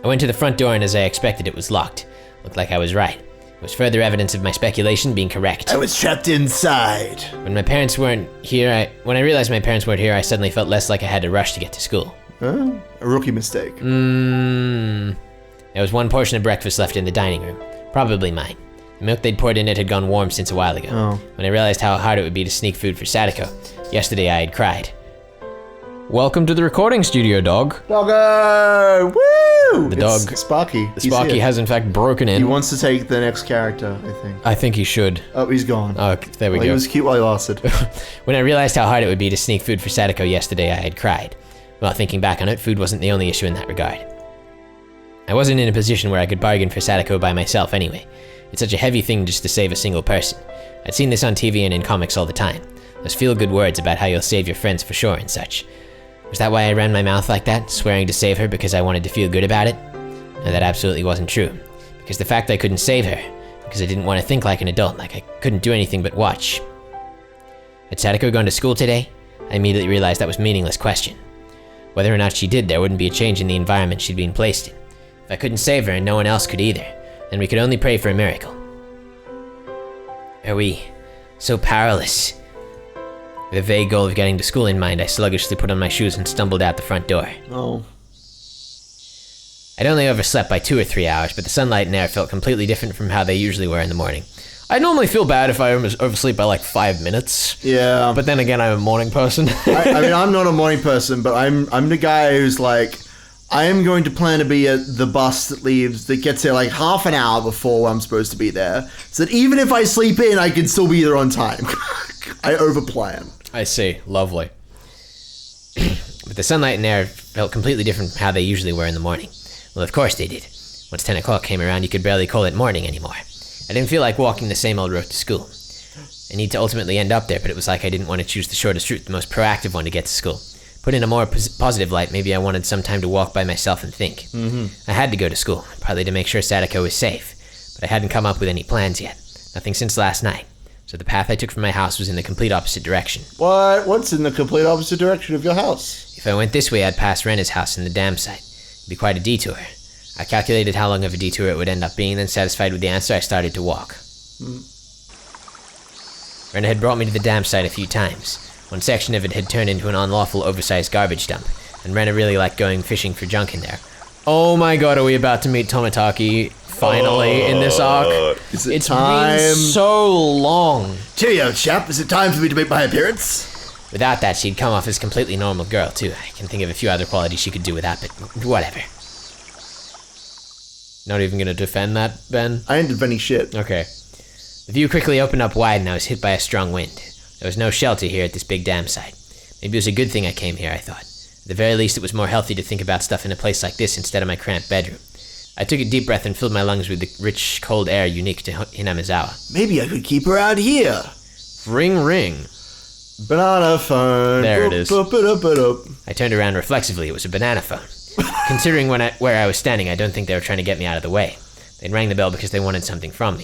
I went to the front door, and as I expected, it was locked. Looked like I was right. It was further evidence of my speculation being correct. I was trapped inside. When my parents weren't here, when I realized my parents weren't here, I suddenly felt less like I had to rush to get to school. A rookie mistake. There was one portion of breakfast left in the dining room. Probably mine. The milk they'd poured in it had gone warm since a while ago. Oh. When I realized how hard it would be to sneak food for Satoko, yesterday I had cried. Welcome to the recording studio, dog. Doggo! Woo! The dog. Sparky. Sparky has in fact broken in. He wants to take the next character, I think. I think he should. Oh, he's gone. Oh, there we go. He was cute while he lasted. When I realized how hard it would be to sneak food for Satoko yesterday, I had cried. Well, thinking back on it, food wasn't the only issue in that regard. I wasn't in a position where I could bargain for Satoko by myself anyway. It's such a heavy thing just to save a single person. I'd seen this on TV and in comics all the time. Those feel-good words about how you'll save your friends for sure and such. Was that why I ran my mouth like that, swearing to save her because I wanted to feel good about it? No, that absolutely wasn't true. Because the fact I couldn't save her, because I didn't want to think like an adult, like I couldn't do anything but watch. Had Satoko gone to school today? I immediately realized that was a meaningless question. Whether or not she did, there wouldn't be a change in the environment she'd been placed in. If I couldn't save her and no one else could either, then we could only pray for a miracle. Are we so powerless? With a vague goal of getting to school in mind, I sluggishly put on my shoes and stumbled out the front door. Oh. I'd only overslept by 2 or 3 hours, but the sunlight and air felt completely different from how they usually were in the morning. I normally feel bad if I oversleep by like 5 minutes. Yeah. But then again, I'm a morning person. I mean, I'm not a morning person, but I'm the guy who's like, I am going to plan to be at the bus that gets there like half an hour before I'm supposed to be there. So that even if I sleep in, I can still be there on time. I overplan. I see. Lovely. But the sunlight and air felt completely different from how they usually were in the morning. Well, of course they did. Once 10 o'clock came around, you could barely call it morning anymore. I didn't feel like walking the same old road to school. I need to ultimately end up there, but it was like I didn't want to choose the shortest route, the most proactive one to get to school. Put in a more positive light, maybe I wanted some time to walk by myself and think. I had to go to school, partly to make sure Satoko was safe, but I hadn't come up with any plans yet. Nothing since last night. So the path I took from my house was in the complete opposite direction. What? What's in the complete opposite direction of your house? If I went this way, I'd pass Rena's house in the dam site. It'd be quite a detour. I calculated how long of a detour it would end up being, then satisfied with the answer, I started to walk. Rena had brought me to the dam site a few times. One section of it had turned into an unlawful, oversized garbage dump, and Rena really liked going fishing for junk in there. Oh my god, are we about to meet Tomitaki finally in this arc? It's time? Been so long. Cheerio, chap. Is it time for me to make my appearance? Without that, she'd come off as a completely normal girl, too. I can think of a few other qualities she could do without, but whatever. Not even gonna defend that, Ben? I ain't defending shit. Okay. The view quickly opened up wide and I was hit by a strong wind. There was no shelter here at this big dam site. Maybe it was a good thing I came here, I thought. At the very least, it was more healthy to think about stuff in a place like this instead of my cramped bedroom. I took a deep breath and filled my lungs with the rich, cold air unique to Hinamizawa. Maybe I could keep her out here. Ring, ring. Banana phone. There it is. I turned around reflexively. It was a banana phone. Considering where I was standing, I don't think they were trying to get me out of the way. They'd rang the bell because they wanted something from me.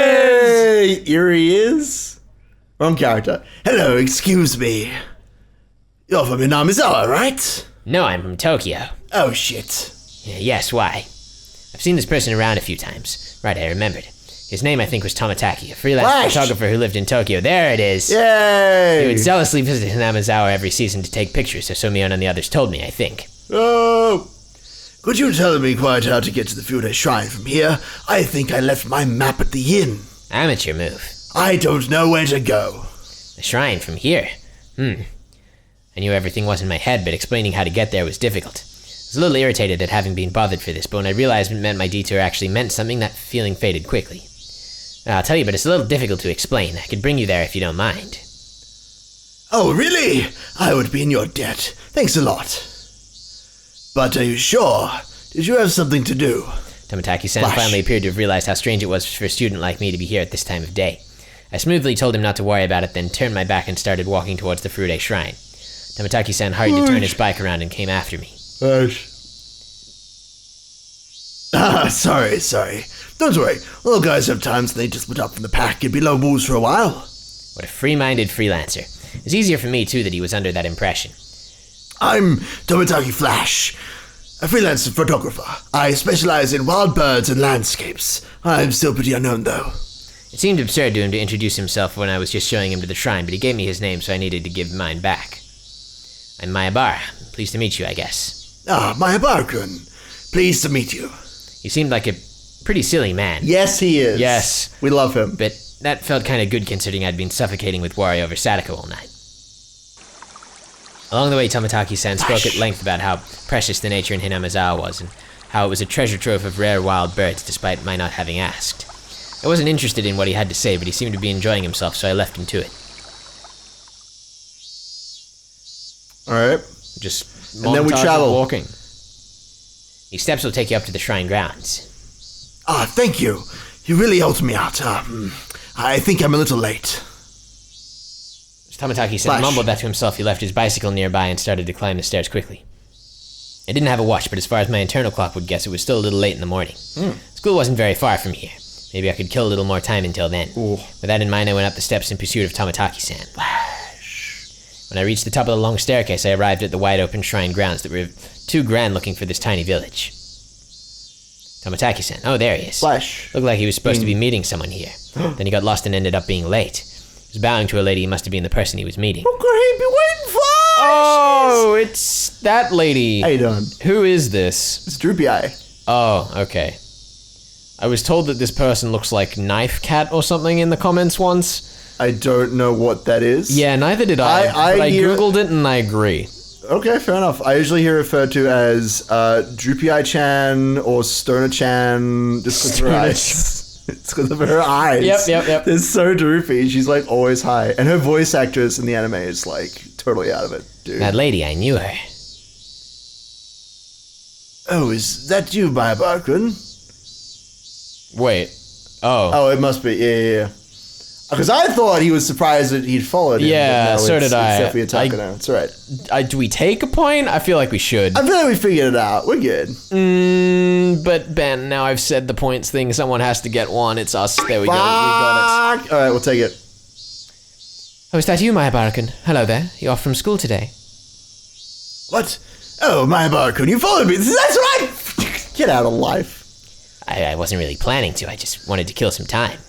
Hey, here he is. Wrong character. Hello, excuse me. You're from Hinamizawa, right? No, I'm from Tokyo. Oh, shit. Yes, why? I've seen this person around a few times. Right, I remembered. His name, I think, was Tomitaki, a freelance photographer who lived in Tokyo. There it is. Yay! He would zealously visit Hinamizawa every season to take pictures, so Sumion and the others told me, I think. Oh! Could you tell me quite how to get to the Fude Shrine from here? I think I left my map at the inn. Amateur move. I don't know where to go. The shrine from here? I knew everything was in my head, but explaining how to get there was difficult. I was a little irritated at having been bothered for this, but when I realized it meant my detour actually meant something, that feeling faded quickly. I'll tell you, but it's a little difficult to explain. I could bring you there if you don't mind. Oh, really? I would be in your debt. Thanks a lot. But are you sure? Did you have something to do? Tomitaki-san finally appeared to have realized how strange it was for a student like me to be here at this time of day. I smoothly told him not to worry about it, then turned my back and started walking towards the Fude Shrine. Tomitaki-san hurried to turn his bike around and came after me. Sorry. Don't worry. Little guys have times when they just split up from the pack and be low moves for a while. What a free-minded freelancer. It was easier for me, too, that he was under that impression. I'm Tomitaki Flash, a freelance photographer. I specialize in wild birds and landscapes. I'm still pretty unknown, though. It seemed absurd to him to introduce himself when I was just showing him to the shrine, but he gave me his name, so I needed to give mine back. I'm Mayabara. Pleased to meet you, I guess. Mayabara-kun. Pleased to meet you. He seemed like a pretty silly man. Yes, he is. Yes. We love him. But that felt kind of good considering I'd been suffocating with worry over Satoko all night. Along the way, Tomitaki-san spoke at length about how precious the nature in Hinamizawa was, and how it was a treasure trove of rare wild birds, despite my not having asked. I wasn't interested in what he had to say, but he seemed to be enjoying himself, so I left him to it. Alright. Just And then we montage of travel. walking. These steps will take you up to the shrine grounds. Thank you. You really helped me out. I think I'm a little late. As Tomitaki-san Flash. mumbled that to himself, he left his bicycle nearby and started to climb the stairs quickly. I didn't have a watch, but as far as my internal clock would guess, it was still a little late in the morning. School wasn't very far from here. Maybe I could kill a little more time until then. With that in mind, I went up the steps in pursuit of Tomitaki-san. When I reached the top of the long staircase, I arrived at the wide-open shrine grounds that were too grand looking for this tiny village. Tomitaki-san. Oh, there he is. Flash. Looked like he was supposed to be meeting someone here. Then he got lost and ended up being late. He was bowing to a lady. He must have been the person he was meeting. What could he be waiting for? Oh, it's that lady. How you doing? Who is this? It's Droopy Eye. Oh, okay. I was told that this person looks like Knife Cat or something in the comments once. I don't know what that is. Yeah, neither did I. But I googled it and I agree. Okay, fair enough. I usually hear referred to as Droopy Eye Chan or Stoner Chan just because of her eyes. It's because of her eyes. Yep. They're so droopy. She's like always high. And her voice actress in the anime is like totally out of it, dude. That lady, I knew her. Oh, is that you, Mayabara-kun? Wait. Oh. Oh, it must be. Yeah. Because I thought he was surprised that he'd followed him. Yeah, but no, so it's did I. Definitely Takano. It's all right. Do we take a point? I feel like we should. I feel like we figured it out. We're good. But Ben, now I've said the points thing. Someone has to get one. It's us. There we go. We got it. Fuck! All right, we'll take it. Oh, is that you, Mayabara-kun? Hello there. You off from school today? What? Oh, Mayabara-kun, you followed me. That's right! Get out of life. I wasn't really planning to. I just wanted to kill some time.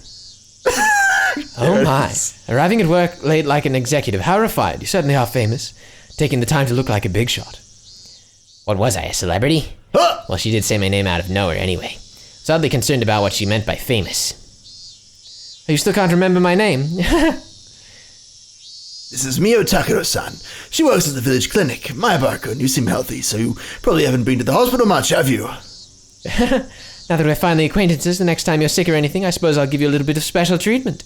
Oh my. Arriving at work late like an executive. How refined. You certainly are famous. Taking the time to look like a big shot. What was I, a celebrity? Well, she did say my name out of nowhere anyway. I was oddly concerned about what she meant by famous. Oh, you still can't remember my name? This is Mio Takuro-san. She works at the village clinic. My barcode, you seem healthy, so you probably haven't been to the hospital much, have you? Now that we're finally acquaintances, the next time you're sick or anything, I suppose I'll give you a little bit of special treatment.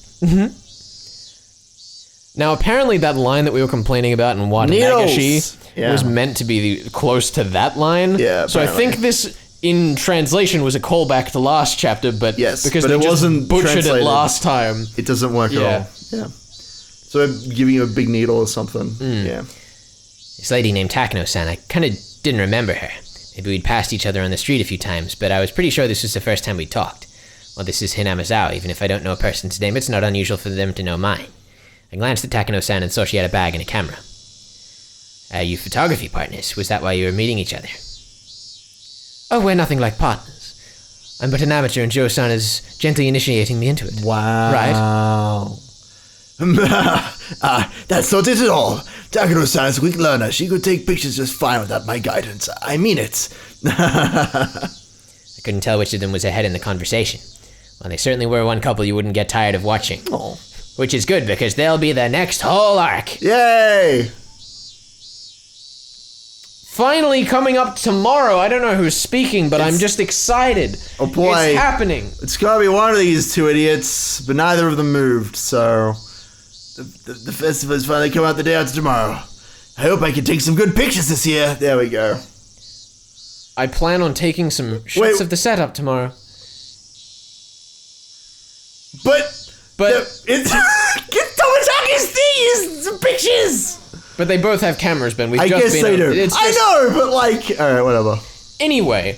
Now, apparently that line that we were complaining about in Watanagashi was meant to be close to that line. Yeah, so I think this, in translation, was a callback to last chapter, but because but they it wasn't butchered translated. it last time. It doesn't work at all. Yeah. So I'm giving you a big needle or something. Yeah. This lady named Takano-san, I kind of didn't remember her. Maybe we'd passed each other on the street a few times, but I was pretty sure this was the first time we talked. Well, this is Hinamizawa. Even if I don't know a person's name, it's not unusual for them to know mine. I glanced at Takano-san and saw she had a bag and a camera. You photography partners? Was that why you were meeting each other? Oh, we're nothing like partners. I'm but an amateur and Joe-san is gently initiating me into it. Wow. Right? That's not it at all. Takuro-san is a quick learner. She could take pictures just fine without my guidance. I mean it. I couldn't tell which of them was ahead in the conversation. Well, they certainly were one couple you wouldn't get tired of watching. Oh. Which is good, because they'll be the next whole arc. Yay! Finally coming up tomorrow. I don't know who's speaking, but I'm just excited. Oh boy. It's happening. It's gotta be one of these two idiots, but neither of them moved, so... The festival is finally coming out the day after tomorrow. I hope I can take some good pictures this year. There we go. I plan on taking some shots of the setup tomorrow. But it's... Tomataki's thing is some pictures! But they both have cameras, Ben. We've I just guess been they do. It's I just... know, but like... Alright, whatever. Anyway,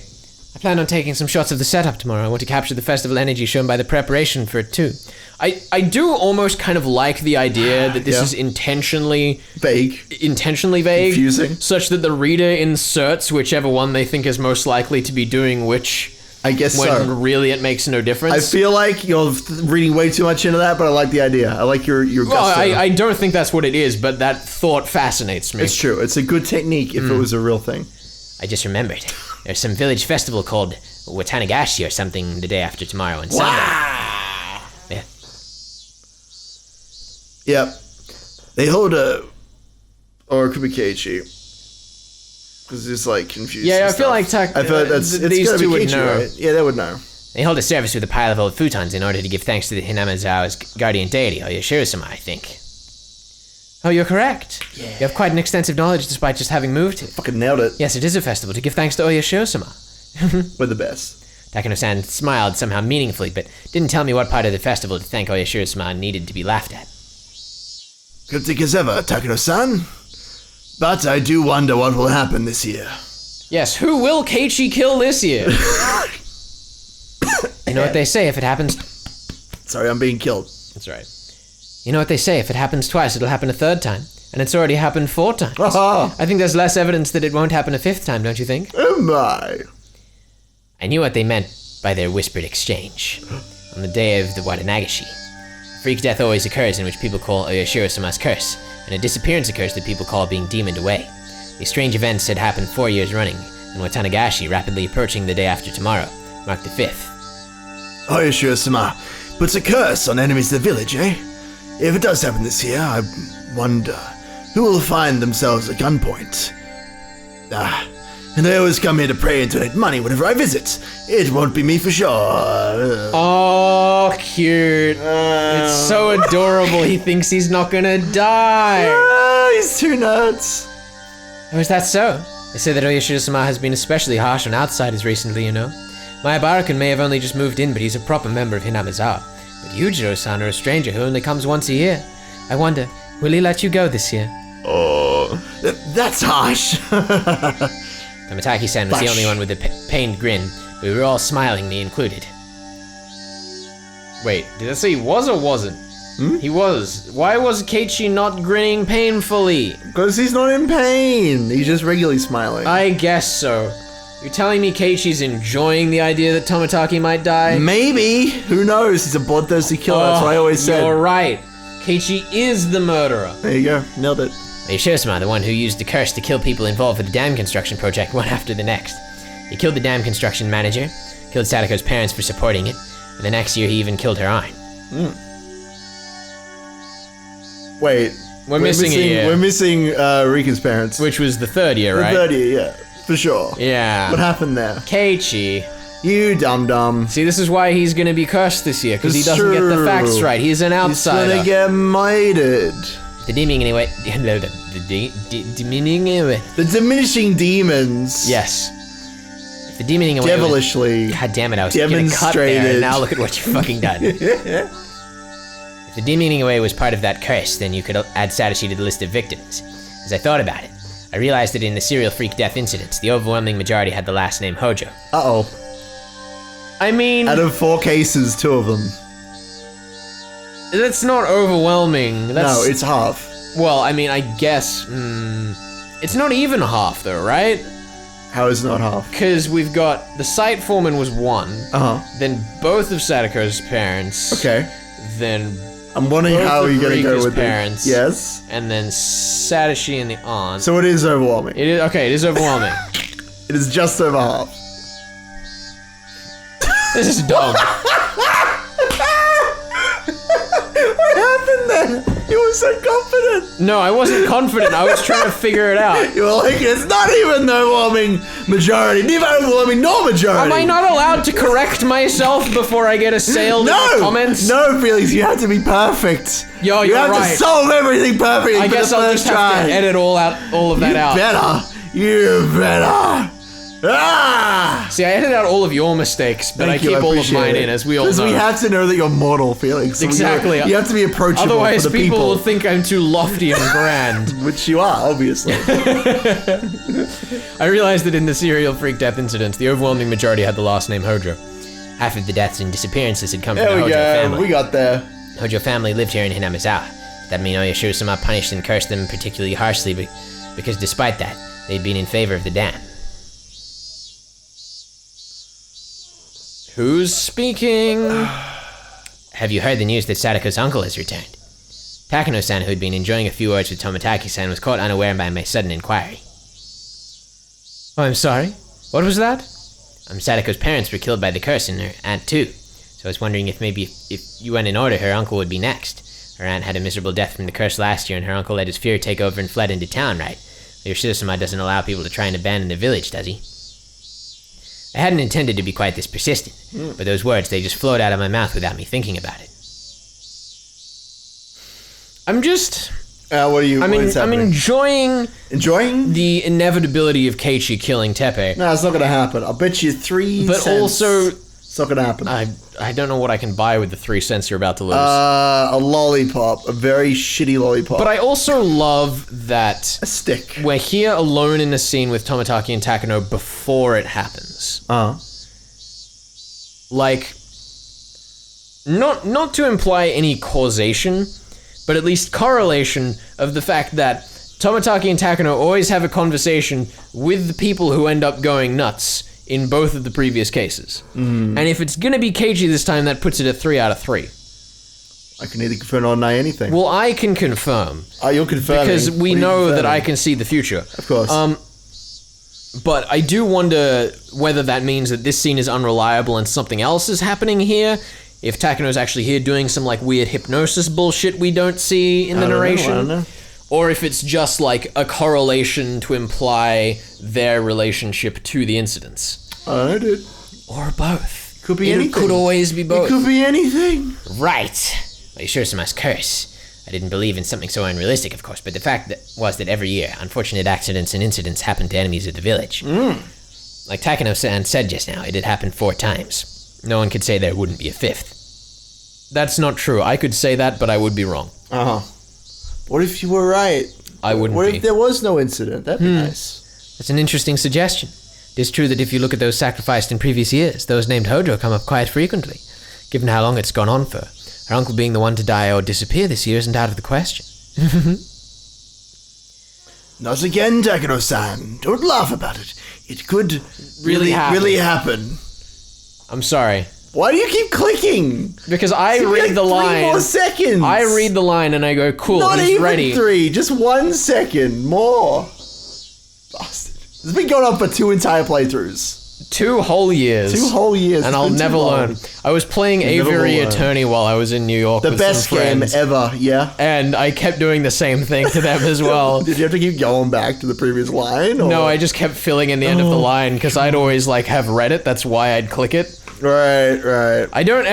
I plan on taking some shots of the setup tomorrow. I want to capture the festival energy shown by the preparation for it too. I do almost kind of like the idea that this is intentionally vague, confusing, such that the reader inserts whichever one they think is most likely to be doing which. I guess when really it makes no difference. I feel like you're reading way too much into that, but I like the idea. I like your gusto. Well, I don't think that's what it is, but that thought fascinates me. It's true. It's a good technique if it was a real thing. I just remembered. There's some village festival called Watanagashi or something the day after tomorrow on Sunday. Yeah. Yep. They hold or it could be Keiichi. Because it's like confused. Yeah, I feel like I feel like these two would know. Right? Yeah, they would know. They hold a service with a pile of old futons in order to give thanks to the Hinamizawa's guardian deity, Oyashiro-sama, I think. Oh, you're correct. Yeah. You have quite an extensive knowledge despite just having moved here. Fucking nailed it. Yes, it is a festival to give thanks to Oyashiro-sama. We're the best. Takano-san smiled somehow meaningfully, but didn't tell me what part of the festival to thank Oyashiro-sama needed to be laughed at. Cryptic as ever, Takano-san. But I do wonder what will happen this year. Yes, who will Keiichi kill this year? You know what they say, if it happens... Sorry, I'm being killed. That's right. You know what they say, if it happens twice, it'll happen a third time. And it's already happened 4 times. Oh. I think there's less evidence that it won't happen a 5th time, don't you think? Oh my. I knew what they meant by their whispered exchange. On the day of the Watanagashi, a freak death always occurs in which people call Oyashiro-sama's curse, and a disappearance occurs that people call being demoned away. These strange events had happened 4 years running, and Watanagashi, rapidly approaching the day after tomorrow, marked the 5th. Oyashiro-sama puts a curse on enemies of the village, eh? If it does happen this year, I wonder who will find themselves at gunpoint. And they always come here to pray and donate money whenever I visit. It won't be me for sure. Oh, cute. It's so adorable. He thinks he's not gonna die. He's too nuts. Oh, is that so? They say that Oyashiro-sama has been especially harsh on outsiders recently, you know. My Barakan may have only just moved in, but he's a proper member of Hinamizawa. But Yujiro-san are a stranger who only comes once a year. I wonder, will he let you go this year? Oh, that's harsh. Tomataki-san was the only one with a pained grin. We were all smiling, me included. Wait, did I say he was or wasn't? He was. Why was Keiichi not grinning painfully? Because he's not in pain. He's just regularly smiling. I guess so. You're telling me Keiichi's enjoying the idea that Tomitaki might die? Maybe. Who knows? He's a bloodthirsty killer. That's what I always said. You're right. Keiichi is the murderer. There you go. Nailed it. Yoshirama, the one who used the curse to kill people involved with the dam construction project, one after the next. He killed the dam construction manager, killed Satoko's parents for supporting it, and the next year he even killed her aunt. Wait. We're missing a year. We're missing Rika's parents. Which was the third year, right? The third year, yeah. For sure. Yeah. What happened there? Keiichi. You dum-dum. See, this is why he's gonna be cursed this year, because he It's doesn't get the true. facts right. He's an outsider. He's gonna get mated. The diminishing away. The diminishing demons. yes. The diminishing away. Devilishly. God damn it! I was gonna cut there, Demonstrated. and now look at what you fucking done. If the diminishing away was part of that curse, then you could add Satoshi to the list of victims. As I thought about it, I realized that in the serial freak death incidents, the overwhelming majority had the last name Hojo. Uh-oh. I mean, Out of 4 cases, 2 of them. that's not overwhelming. That's, No, it's half. well, I mean, I guess it's not even half though, right? How is it not half? Because we've got the site foreman was 1, Uh-huh. then both of Satoko's parents, Okay. then I'm wondering Both how of you're gonna go Rika's with parents. it. Yes. and then Satoshi and the aunt. So it is overwhelming. It is okay. It is overwhelming. It is just over half. This is dumb. What happened there? You were so confident. No, I wasn't confident. I was trying to figure it out. You were like, it's not even the overwhelming majority. Neither overwhelming nor majority. Am I not allowed to correct myself before I get assailed in the comments? No, Felix, you have to be perfect. Yo, you you're have right. to solve everything perfectly I for guess the I'll first just try. have to edit all of that out. You better. Ah! See, I edit out all of your mistakes, but I Thank you, keep all of appreciate mine it. in, as we all know. Because we have to know that you're mortal, Felix. So Exactly. You have to be approachable Otherwise, for the people people. will think I'm too lofty and grand. Which you are, obviously. I realized that in the serial freak death incidents, the overwhelming majority had the last name Hojo. Half of the deaths and disappearances had come from There the we Hojo go. family. We got there. Hojo family lived here in Hinamizawa. That mean Oyashiro-sama punished and cursed them particularly harshly because despite that, they'd been in favor of the dam. Who's speaking? Have you heard the news that Satoko's uncle has returned? Takano-san, who had been enjoying a few words with Tomitaki-san, was caught unaware by my sudden inquiry. Oh, I'm sorry. What was that? Satoko's parents were killed by the curse and her aunt too. So I was wondering if maybe if you went in order, her uncle would be next. Her aunt had a miserable death from the curse last year and her uncle let his fear take over and fled into town, right? Yoshiro-sama doesn't allow people to try and abandon the village, does he? I hadn't intended to be quite this persistent, but those words, they just flowed out of my mouth without me thinking about it. I'm just... What are you? I'm enjoying enjoying. the inevitability of Keiichi killing Teppei. No, it's not gonna happen. I'll bet you 3 But cents. also, It's not gonna happen. I don't know what I can buy with the 3 cents you're about to lose. A lollipop, a very shitty lollipop. But I also love that a stick. we're here alone in the scene with Tomitaki and Takano before it happens. Like, not to imply any causation, but at least correlation of the fact that Tomitaki and Takano always have a conversation with the people who end up going nuts in both of the previous cases. And if it's gonna be Keiichi this time, that puts it at 3 out of 3. I can neither confirm or deny anything. Well, I can confirm. You're confirming. Because we What are you know that I confirming? can see the future. Of course. But I do wonder whether that means that this scene is unreliable and something else is happening here. If Takano's actually here doing some like weird hypnosis bullshit we don't see in the narration. I don't know. Or if it's just like a correlation to imply their relationship to the incidents. I don't know, dude. Or both. Could be It anything. could always be both. It could be anything. Right. Well, you sure Sama's curse. I didn't believe in something so unrealistic, of course, but the fact was that every year, unfortunate accidents and incidents happened to enemies of the village. Like Takano-san said just now, it had happened 4 times. No one could say there wouldn't be a 5th. That's not true. I could say that, but I would be wrong. What if you were right? I wouldn't What be. if there was no incident? That'd be nice. That's an interesting suggestion. It is true that if you look at those sacrificed in previous years, those named Hojo come up quite frequently. Given how long it's gone on for, her uncle being the one to die or disappear this year isn't out of the question. Not again, Takano-san. Don't laugh about it. It could Really happen. I'm sorry. Why do you keep clicking? Because I Give me read the 3 line. more seconds. I read the line and I go, cool, Not he's even ready. 3. Just 1 second more. Bastard. This has been going on for 2 entire playthroughs. 2 whole years. 2 whole years. And It's I'll been too never long. learn. I was playing never will Avery learn. Attorney while I was in New York The with best some game friends. ever, yeah. And I kept doing the same thing to them as well. Did you have to keep going back to the previous line? Or? No, I just kept filling in the end of the line because I'd always like have read it. That's why I'd click it. Right. I didn't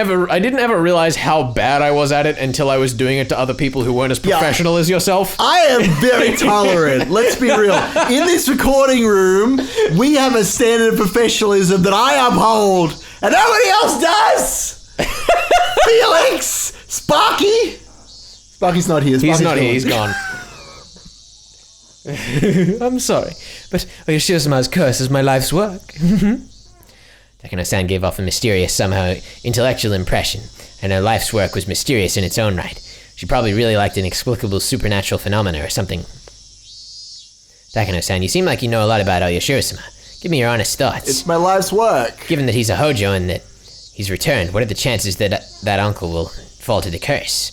ever realize how bad I was at it until I was doing it to other people who weren't as professional as yourself. I am very tolerant. Let's be real. In this recording room, we have a standard of professionalism that I uphold, and nobody else does. Felix, Sparky. Sparky's not here. He's Sparky's not here, gone. he's gone. I'm sorry, but Oyashiro-sama's curse is my life's work. Takano-san gave off a mysterious, somehow intellectual impression, and her life's work was mysterious in its own right. She probably really liked inexplicable supernatural phenomena or something. Takano-san, you seem like you know a lot about Oyashiro-sama. Give me your honest thoughts. It's my life's work. Given that he's a Hojo and that he's returned, what are the chances that that uncle will fall to the curse?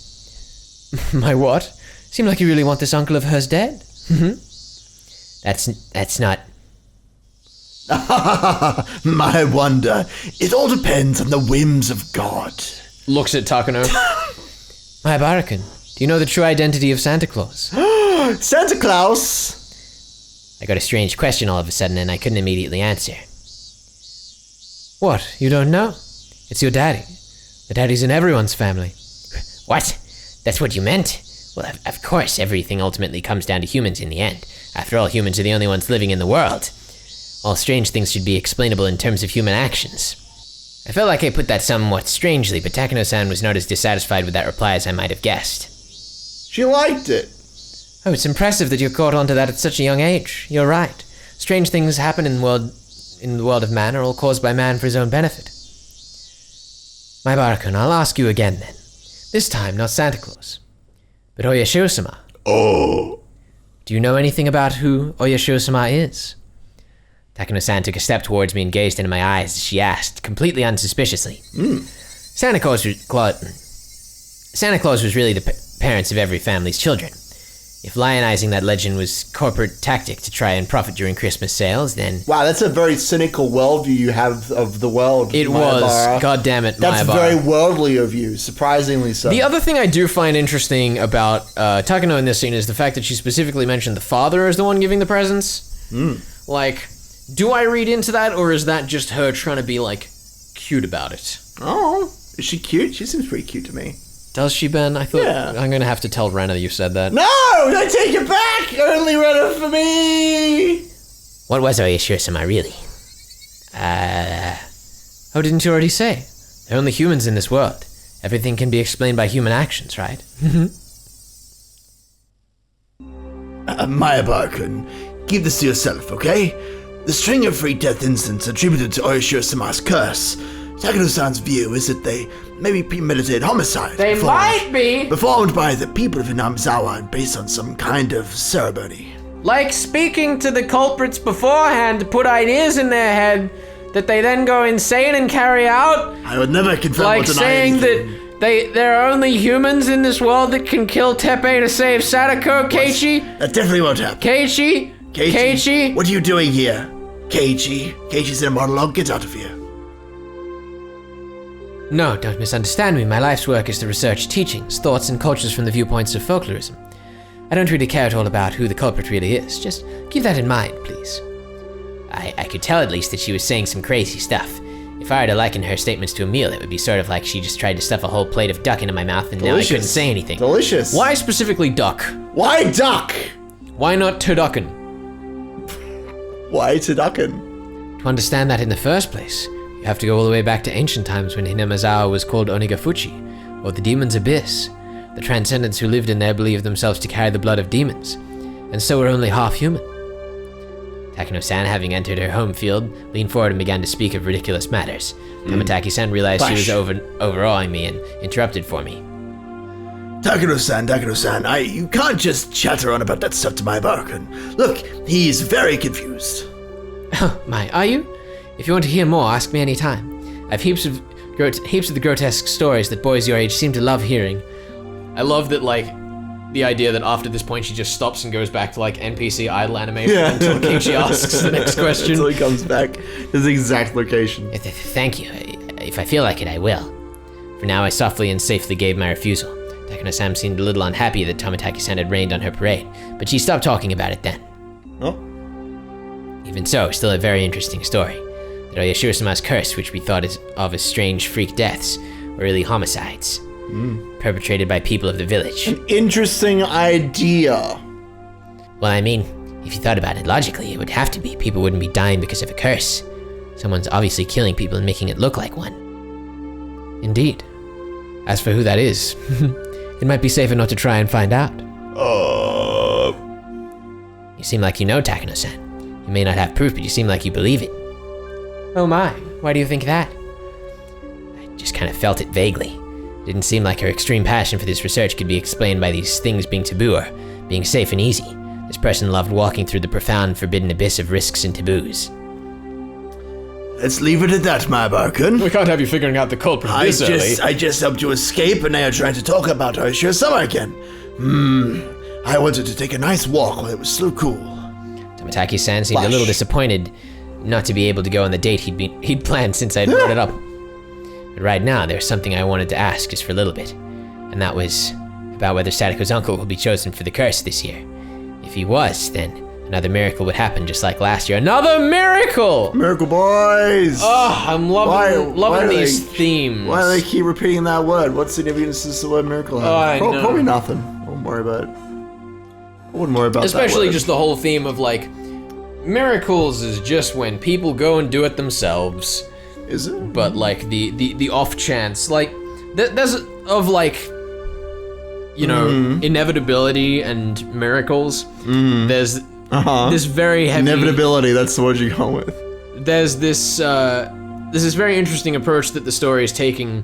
My what? Seem like you really want this uncle of hers dead? That's not... My wonder. It all depends on the whims of God. Looks at Takano. My Barakan, do you know the true identity of Santa Claus? Santa Claus. I got a strange question all of a sudden and I couldn't immediately answer. What? You don't know? It's your daddy. The daddy's in everyone's family. What? That's what you meant? Well, of course, everything ultimately comes down to humans in the end. After all, humans are the only ones living in the world. All strange things should be explainable in terms of human actions. I felt like I put that somewhat strangely, but Takano-san was not as dissatisfied with that reply as I might have guessed. She liked it. Oh, it's impressive that you caught on to that at such a young age. You're right. Strange things happen in the world of man are all caused by man for his own benefit. My Barakan, I'll ask you again then. This time, not Santa Claus, but Oyashiro-sama. Oh. Do you know anything about who Oyashiro-sama is? Takano-san took a step towards me and gazed into my eyes as she asked, completely unsuspiciously. Santa Claus was really the parents of every family's children. If lionizing that legend was corporate tactic to try and profit during Christmas sales, then... Wow, that's a very cynical worldview you have of the world. It Mayabara. was. God damn it, That's Mayabara. very worldly of you, surprisingly so. The other thing I do find interesting about Takano in this scene is the fact that she specifically mentioned the father as the one giving the presents. Like, do I read into that, or is that just her trying to be, like, cute about it? Oh, is she cute? She seems pretty cute to me. Does she, Ben? I thought Yeah. I'm gonna have to tell Renna you said that. No, I take it back. Only Reddit for me. What was Oyashiro-sama really? Oh, didn't you already say? There are only humans in this world. Everything can be explained by human actions, right? Mayabara-kun, keep this to yourself, okay? The string of free death incidents attributed to Oyashiro-sama's curse. Takano-san's view is that they may be premeditated homicide. Performed by the people of Inamizawa and based on some kind of ceremony. Like speaking to the culprits beforehand to put ideas in their head that they then go insane and carry out? I would never confirm Like or deny saying anything. that there are only humans in this world that can kill Teppei to save Satoko, Keiichi? That definitely won't happen. Keiichi? Keiichi? What are you doing here? Keiichi? Keiichi's in a monologue. Get out of here. No, don't misunderstand me. My life's work is to research teachings, thoughts, and cultures from the viewpoints of folklorism. I don't really care at all about who the culprit really is. Just keep that in mind, please. I could tell at least that she was saying some crazy stuff. If I were to liken her statements to a meal, it would be sort of like she just tried to stuff a whole plate of duck into my mouth and now I couldn't say anything. Delicious. Why specifically duck? Why duck? Why not turducken? Why turducken? To understand that in the first place, you have to go all the way back to ancient times when Hinamizawa was called Onigafuchi, or the Demon's Abyss. The transcendents who lived in there believed themselves to carry the blood of demons, and so were only half human. Takano-san, having entered her home field, leaned forward and began to speak of ridiculous matters. Tamataki-san realized she was overawing me and interrupted for me. Takano-san, you can't just chatter on about that stuff to my Barkin. Look, he's very confused. Oh, my, are you? If you want to hear more, ask me any time. I've heaps of the grotesque stories that boys your age seem to love hearing. I love that, like, the idea that after this point she just stops and goes back to, like, NPC idle animation until Keiichi asks the next question. Until he comes back to his exact location. Thank you. If I feel like it, I will. For now, I softly and safely gave my refusal. Takano-san seemed a little unhappy that Tomitaki-san had rained on her parade, but she stopped talking about it then. Oh. Even so, still a very interesting story. That Oyashiro-sama's curse, which we thought of as strange freak deaths, were really homicides. Perpetrated by people of the village. An interesting idea. Well, I mean, if you thought about it logically, it would have to be. People wouldn't be dying because of a curse. Someone's obviously killing people and making it look like one. Indeed. As for who that is, it might be safer not to try and find out. You seem like you know Takano-san. You may not have proof, but you seem like you believe it. Oh my, why do you think that? I just kind of felt it vaguely. It didn't seem like her extreme passion for this research could be explained by these things being taboo or being safe and easy. This person loved walking through the profound, forbidden abyss of risks and taboos. Let's leave it at that, my Barkin. We can't have you figuring out the culprit this early. I just helped you escape, and now you're trying to talk about Oyashiro-sama again. I wanted to take a nice walk while it was still cool. Tomitaki-san seemed a little disappointed not to be able to go on the date he'd planned since I'd brought it up. But right now, there's something I wanted to ask just for a little bit, and that was about whether Satoko's uncle will be chosen for the curse this year. If he was, then another miracle would happen just like last year. Another miracle! Miracle boys! Oh, I'm loving these themes. Why do they keep repeating that word? What significance does the word miracle have? I know. Probably nothing. I wouldn't worry about it. I wouldn't worry about Especially that just the whole theme of, like, miracles is just when people go and do it themselves. Is it? But, like, the off chance, like, there's of, like, you know, inevitability and miracles. There's this very heavy... Inevitability, that's the word you go with. There's this very interesting approach that the story is taking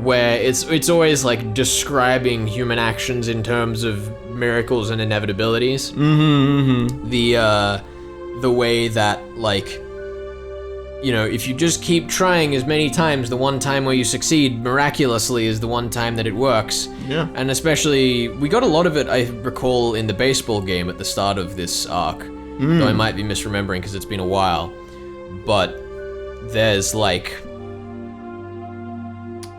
where it's always, like, describing human actions in terms of miracles and inevitabilities. The way that, like, you know, if you just keep trying as many times, the one time where you succeed miraculously is the one time that it works. Yeah. And especially, we got a lot of it, I recall, in the baseball game at the start of this arc. Though I might be misremembering because it's been a while. But there's, like...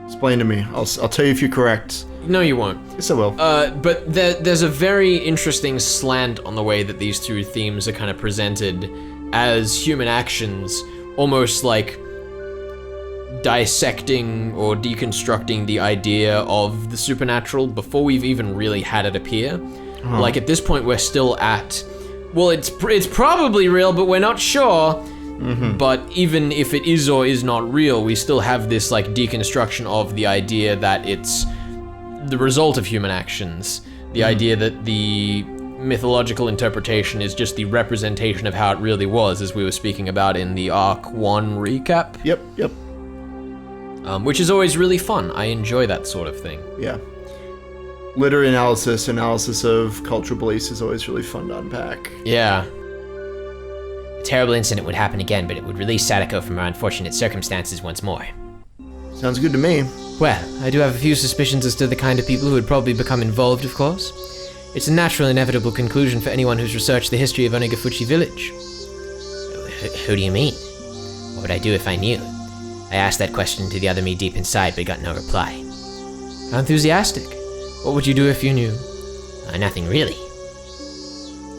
Explain to me. I'll tell you if you're correct. No, you won't. Yes, I will. But there's a very interesting slant on the way that these two themes are kind of presented as human actions, almost like dissecting or deconstructing the idea of the supernatural before we've even really had it appear. Like, at this point, we're still at, well, it's probably real, but we're not sure. But even if it is or is not real, we still have this, like, deconstruction of the idea that it's the result of human actions. The idea that the mythological interpretation is just the representation of how it really was, as we were speaking about in the Arc 1 recap. Yep. Which is always really fun. I enjoy that sort of thing. Yeah. Literary analysis of cultural beliefs is always really fun to unpack. Yeah. A terrible incident would happen again, but it would release Satoko from her unfortunate circumstances once more. Sounds good to me. Well, I do have a few suspicions as to the kind of people who would probably become involved, of course. It's a natural, inevitable conclusion for anyone who's researched the history of Onegafuchi village. Who do you mean? What would I do if I knew? I asked that question to the other me deep inside, but got no reply. How enthusiastic. What would you do if you knew? Nothing really.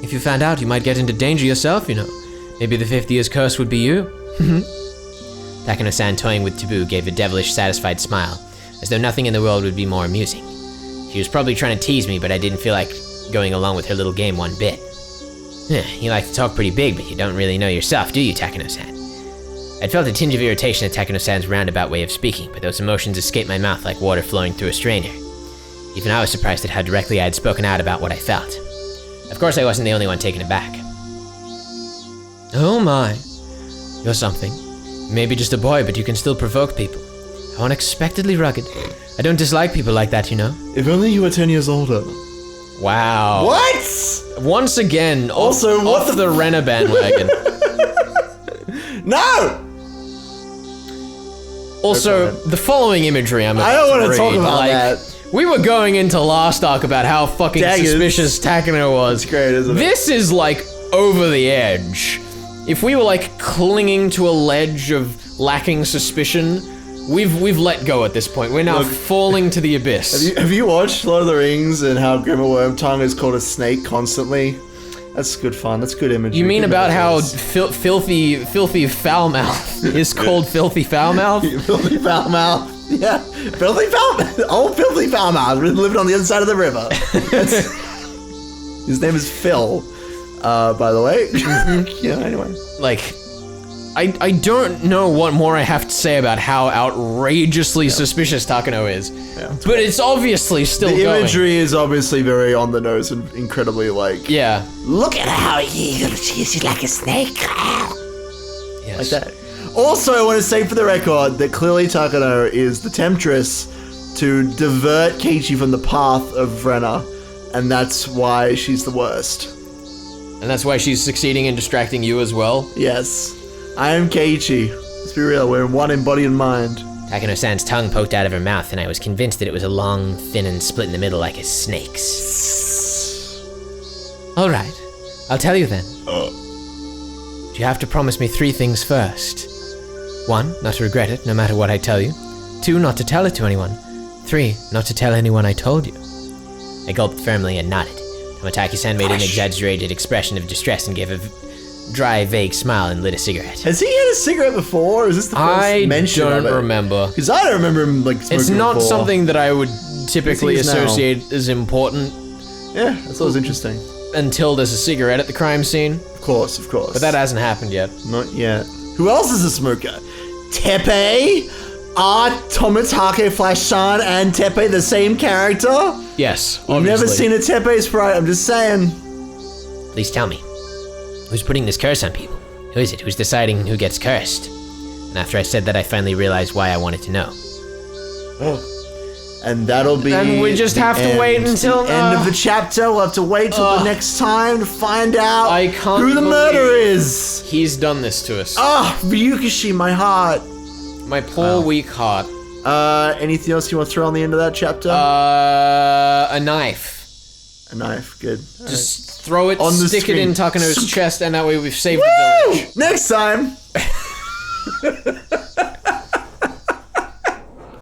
If you found out, you might get into danger yourself, you know. Maybe the 50 years curse would be you. Takano-san, toying with taboo, gave a devilish, satisfied smile, as though nothing in the world would be more amusing. She was probably trying to tease me, but I didn't feel like going along with her little game one bit. You like to talk pretty big, but you don't really know yourself, do you, Takano-san? I'd felt a tinge of irritation at Takano-san's roundabout way of speaking, but those emotions escaped my mouth like water flowing through a strainer. Even I was surprised at how directly I had spoken out about what I felt. Of course, I wasn't the only one taken aback. Oh my. You're something. You may be just a boy, but you can still provoke people. Unexpectedly rugged. I don't dislike people like that, you know. If only you were 10 years older. Wow. What? Once again, Also, what off the Renner bandwagon. No! Also, the following imagery I'm about I don't want to read, talk about like, that. We were going into last arc about how fucking Daggers. suspicious Takano was. It's great, isn't it? This is like over the edge. If we were like clinging to a ledge of lacking suspicion, we've let go at this point. We're now falling to the abyss. Have you watched Lord of the Rings and how Grimmer Wormtongue is called a snake constantly? That's good fun. That's good imagery. You mean Good about how metaphors. filthy Foulmouth is called Filthy Foulmouth? Filthy Foulmouth. Yeah. Filthy Foulmouth. Old Filthy Foulmouth living on the other side of the river. His name is Phil, by the way. Yeah, anyway. Like, I don't know what more I have to say about how outrageously suspicious Takano is. Yeah. But it's obviously still The going. imagery is obviously very on the nose and incredibly like... Yeah. Look at how she's like a snake. Yes. Like that. Also, I want to say for the record that clearly Takano is the temptress to divert Keiichi from the path of Renner, and that's why she's the worst. And that's why she's succeeding in distracting you as well. Yes. I am Keiichi. Let's be real, we're in one in body and mind. Takano-san's tongue poked out of her mouth, and I was convinced that it was a long, thin, and split in the middle like a snake's. All right, I'll tell you then. But you have to promise me 3 things first. 1, not to regret it, no matter what I tell you. 2, not to tell it to anyone. 3, not to tell anyone I told you. I gulped firmly and nodded. Tomotaki-san made an exaggerated expression of distress and gave a dry, vague smile and lit a cigarette. Has he had a cigarette before, or is this the first mention of it? I don't remember. Because I don't remember him like smoking It's not before. something that I would typically Things now. associate as important Yeah, that's always interesting. until there's a cigarette at the crime scene. Of course, of course. But that hasn't happened yet. Not yet. Who else is a smoker? Teppei? Are Tomitake Flash-san and Teppei the same character? Yes, I've obviously. never seen a Teppei sprite, I'm just saying. Please tell me. Who's putting this curse on people? Who is it? Who's deciding who gets cursed? And after I said that, I finally realized why I wanted to know. And that'll be... And we just the have to end. wait until... The end of the chapter. We'll have to wait till the next time to find out I can't who the murderer believe- is. He's done this to us. Ryukishi, my heart. My poor weak heart. Anything else you want to throw on the end of that chapter? A knife. A knife, good. Just throw it, On the stick it in screen. Takano's chest, and that way we've saved the Woo! village. Next time.